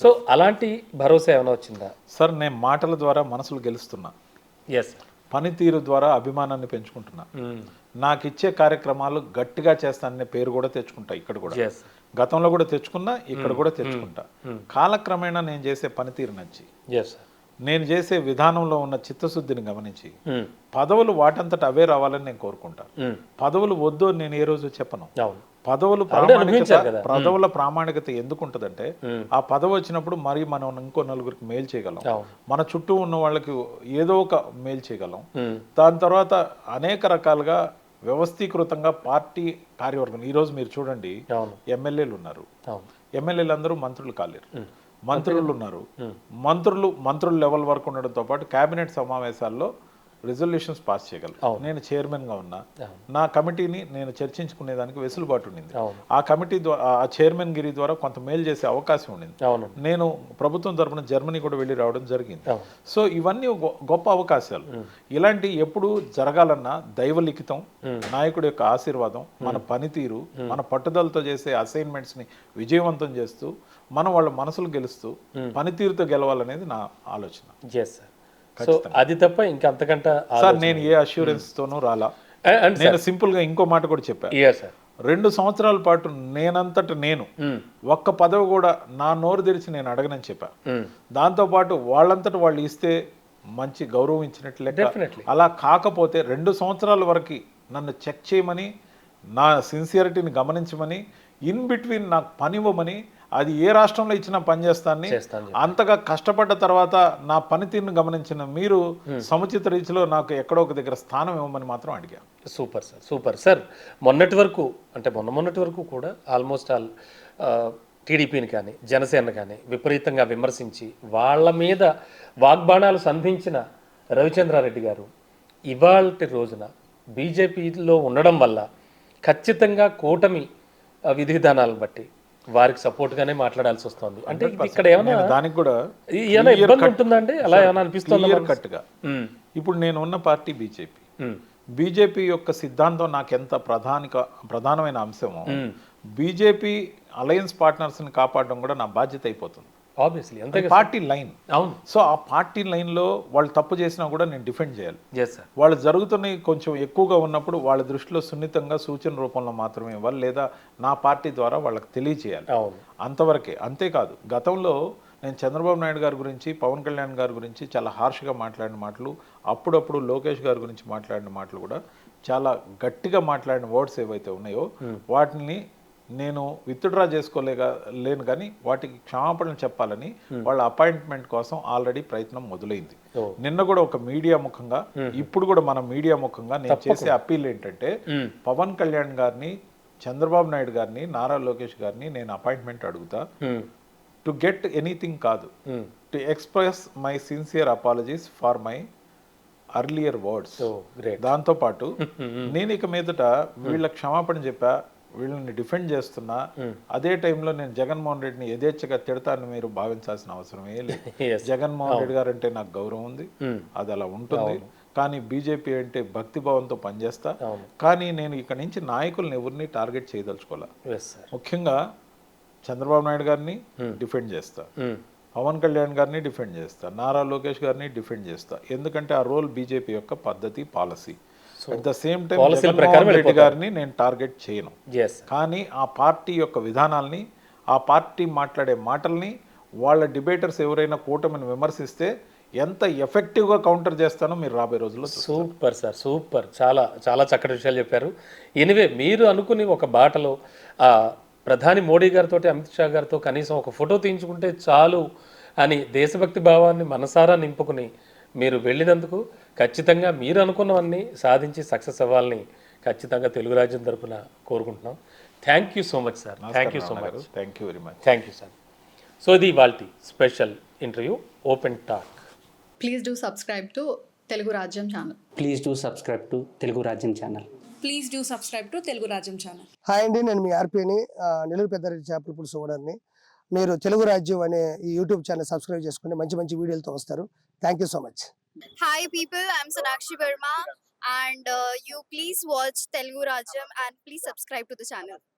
సో అలాంటి భరోసా ఏమైనా వచ్చిందా సార్? నేను మాటల ద్వారా మనసులు గెలుస్తున్నా. ఎస్. పనితీరు ద్వారా అభిమానాన్ని పెంచుకుంటున్నా. నాకు ఇచ్చే కార్యక్రమాలు గట్టిగా చేస్తాననే పేరు కూడా తెచ్చుకుంటా. ఇక్కడ కూడా గతంలో కూడా తెచ్చుకున్నా, ఇక్కడ కూడా తెచ్చుకుంటా. కాలక్రమేణా నేను చేసే పనితీరు నచ్చి, నేను చేసే విధానంలో ఉన్న చిత్తశుద్ధిని గమనించి పదవులు వాటంతట అవే రావాలని నేను కోరుకుంటా. పదవులు వద్దు నేను ఏ రోజు చెప్పను. పదవుల ప్రామాణికత ఎందుకు ఉంటుందంటే, ఆ పదవి వచ్చినప్పుడు మరి మనం ఇంకో నలుగురికి మేలు చేయగలం, మన చుట్టూ ఉన్న వాళ్ళకి ఏదో ఒక మేలు చేయగలం. దాని తర్వాత అనేక రకాలుగా వ్యవస్థీకృతంగా పార్టీ కార్యవర్గం, ఈరోజు మీరు చూడండి, ఎమ్మెల్యేలు ఉన్నారు, ఎమ్మెల్యేలు అందరూ మంత్రులు కాలేరు, మంత్రులు ఉన్నారు, మంత్రులు లెవెల్ వరకు ఉండడంతో పాటు కేబినెట్ సమావేశాల్లో రిజల్యూషన్స్ పాస్ చేయగలరు. నేను చైర్మన్గా ఉన్నా, నా కమిటీని నేను చర్చించుకునేదానికి వెసులుబాటు ఉండింది. ఆ కమిటీ ద్వారా, ఆ చైర్మన్ గిరి ద్వారా కొంత మేలు చేసే అవకాశం ఉండింది. నేను ప్రభుత్వం తరపున జర్మనీ కూడా వెళ్ళి రావడం జరిగింది. సో ఇవన్నీ గొప్ప అవకాశాలు. ఇలాంటి ఎప్పుడు జరగాలన్నా దైవలిఖితం, నాయకుడి యొక్క ఆశీర్వాదం, మన పనితీరు, మన పట్టుదలతో చేసే అసైన్మెంట్స్ని విజయవంతం చేస్తూ మనం వాళ్ళ మనసులు గెలుస్తూ పనితీరుతో గెలవాలనేది నా ఆలోచన. సో అది తప్ప ఇంకా అంతకంటే సార్ నేను ఏ అష్యూరెన్స్ తోనూ రాలా. నేను సింపుల్ గా ఇంకో మాట కూడా చెప్పాను. 2 సంవత్సరాల పాటు నేను ఒక్క పదవి కూడా నా నోరు తెరిచి నేను అడగనని చెప్పా. దాంతో పాటు వాళ్ళంతట వాళ్ళు ఇస్తే మంచి గౌరవం ఇచ్చినట్లే. అలా కాకపోతే 2 సంవత్సరాల వరకు నన్ను చెక్ చేయమని, నా సిన్సియరిటీని గమనించమని, ఇన్ బిట్వీన్ నాకు పనివ్వమని, అది ఏ రాష్ట్రంలో ఇచ్చినా పనిచేస్తానని, అంతగా కష్టపడ్డ తర్వాత నా పనితీరును గమనించిన మీరు సముచిత రీతిలో నాకు ఎక్కడో ఒక దగ్గర స్థానం ఇవ్వమని మాత్రం అడిగా. Super sir, super sir. మొన్నటి వరకు కూడా ఆల్మోస్ట్ ఆల్ టీడీపీని కానీ జనసేన కానీ విపరీతంగా విమర్శించి వాళ్ళ మీద వాగ్బాణాలు సంధించిన రవిచంద్రారెడ్డి గారు ఇవాళ రోజున బీజేపీలో ఉండడం వల్ల ఖచ్చితంగా కూటమి విధి విధానాలను బట్టి వారికి సపోర్ట్ గానే మాట్లాడాల్సి వస్తుంది. అంటే ఇక్కడ ఏమైనా దానికి కూడా ఇబ్బంది ఉంటుందండి, అలా ఏమైనా అనిపిస్తుంది కట్టుగా? ఇప్పుడు నేను ఉన్న పార్టీ బీజేపీ యొక్క సిద్ధాంతం నాకు ఎంత ప్రధానమైన అంశమో, బీజేపీ అలయన్స్ పార్ట్నర్స్ ని కాపాడడం కూడా నా బాధ్యత అయిపోతుంది. ఆబ్వియస్లీ అంతే, పార్టీ లైన్. అవును. సో ఆ పార్టీ లైన్లో వాళ్ళు తప్పు చేసినా కూడా నేను డిఫెండ్ చేయాలి. వాళ్ళు జరుగుతున్నవి కొంచెం ఎక్కువగా ఉన్నప్పుడు వాళ్ళ దృష్టిలో సున్నితంగా సూచన రూపంలో మాత్రమే ఇవ్వాలి, లేదా నా పార్టీ ద్వారా వాళ్ళకి తెలియజేయాలి. అంతవరకే. అంతేకాదు, గతంలో నేను చంద్రబాబు నాయుడు గారి గురించి, పవన్ కళ్యాణ్ గారి గురించి చాలా హార్ష్గా మాట్లాడిన మాటలు, అప్పుడప్పుడు లోకేష్ గారి గురించి మాట్లాడిన మాటలు కూడా చాలా గట్టిగా మాట్లాడిన వర్డ్స్ ఏవైతే ఉన్నాయో వాటిని నేను విత్డ్రా లేను, కానీ వాటికి క్షమాపణలు చెప్పాలని వాళ్ళ అపాయింట్మెంట్ కోసం ఆల్రెడీ ప్రయత్నం మొదలైంది. నిన్న కూడా ఒక మీడియా ముఖంగా, ఇప్పుడు కూడా మన మీడియా ముఖంగా నేను చేసే అప్పీల్ ఏంటంటే, పవన్ కళ్యాణ్ గారిని, చంద్రబాబు నాయుడు గారిని, నారా లోకేష్ గారిని నేను అపాయింట్మెంట్ అడుగుతా. టు గెట్ ఎనీథింగ్ కాదు, to express my sincere apologies for my earlier words. దాంతోపాటు నేను ఇక మీదట వీళ్ళ క్షమాపణ చెప్పా, వీళ్ళని డిఫెండ్ చేస్తున్నా, అదే టైంలో నేను జగన్మోహన్ రెడ్డిని యథేచ్ఛగా తిడతానని మీరు భావించాల్సిన అవసరమే లేదు. Yes. జగన్మోహన్ రెడ్డి గారు అంటే నాకు గౌరవం ఉంది, అది అలా ఉంటుంది. కానీ బీజేపీ అంటే భక్తిభావంతో పనిచేస్తా. అవును. కానీ నేను ఇక్కడ నుంచి నాయకులను ఎవరిని టార్గెట్ చేయదలుచుకోలే. Yes sir. ముఖ్యంగా చంద్రబాబు నాయుడు గారిని డిఫెండ్ చేస్తా, పవన్ కళ్యాణ్ గారిని డిఫెండ్ చేస్తా, నారా లోకేష్ గారిని డిఫెండ్ చేస్తా. ఎందుకంటే ఆ రోల్ బీజేపీ యొక్క పద్ధతి, policy. At the same time Jaganmohan Reddy గారిని నేను టార్గెట్ చేయను. ఎస్. కానీ ఆ పార్టీ యొక్క విధానాల్ని, ఆ పార్టీ మాట్లాడే మాటల్ని, వాళ్ళ డిబేటర్స్ ఎవరైనా కూటమిని విమర్శిస్తే ఎంత ఎఫెక్టివ్గా కౌంటర్ చేస్తానో మీరు రాబోయే రోజుల్లో సూపర్ సార్, సూపర్. చాలా చాలా చక్కటి విషయాలు చెప్పారు. ఎనివే, మీరు అనుకుని ఒక బాటలో ప్రధాని మోడీ గారితో, అమిత్ షా గారితో కనీసం ఒక ఫోటో తీయించుకుంటే చాలు అని దేశభక్తి భావాన్ని మనసారా నింపుకుని మీరు వెళ్ళినందుకు ఖచ్చితంగా మీరు అనుకున్నవన్నీ సాధించి సక్సెస్ అవ్వాలని ఖచ్చితంగా తెలుగు రాజ్యం తరపున కోరుకుంటున్నాం. Thank you so much sir. Thank you so much. Thank you very much. Thank you sir. So ఇది ఇవాల్టి special interview open talk. Please do subscribe to Telugu Rajyam channel. Please do subscribe to Telugu Rajyam channel. Please do subscribe to Telugu Rajyam channel. Hi అండి, నేను మీ ఆర్పీని, నెల్లూరు పెద్దారెడ్డి చేపల పులుసు ఓనర్ని. మీరు తెలుగు రాజ్యం అనే ఈ యూట్యూబ్ ఛానల్ సబ్స్క్రైబ్ చేసుకుని మంచి మంచి వీడియోలతో వస్తారు. Thank you so much. Hi people, I'm Sonakshi Verma and you please watch Telugu Rajyam and please subscribe to the channel.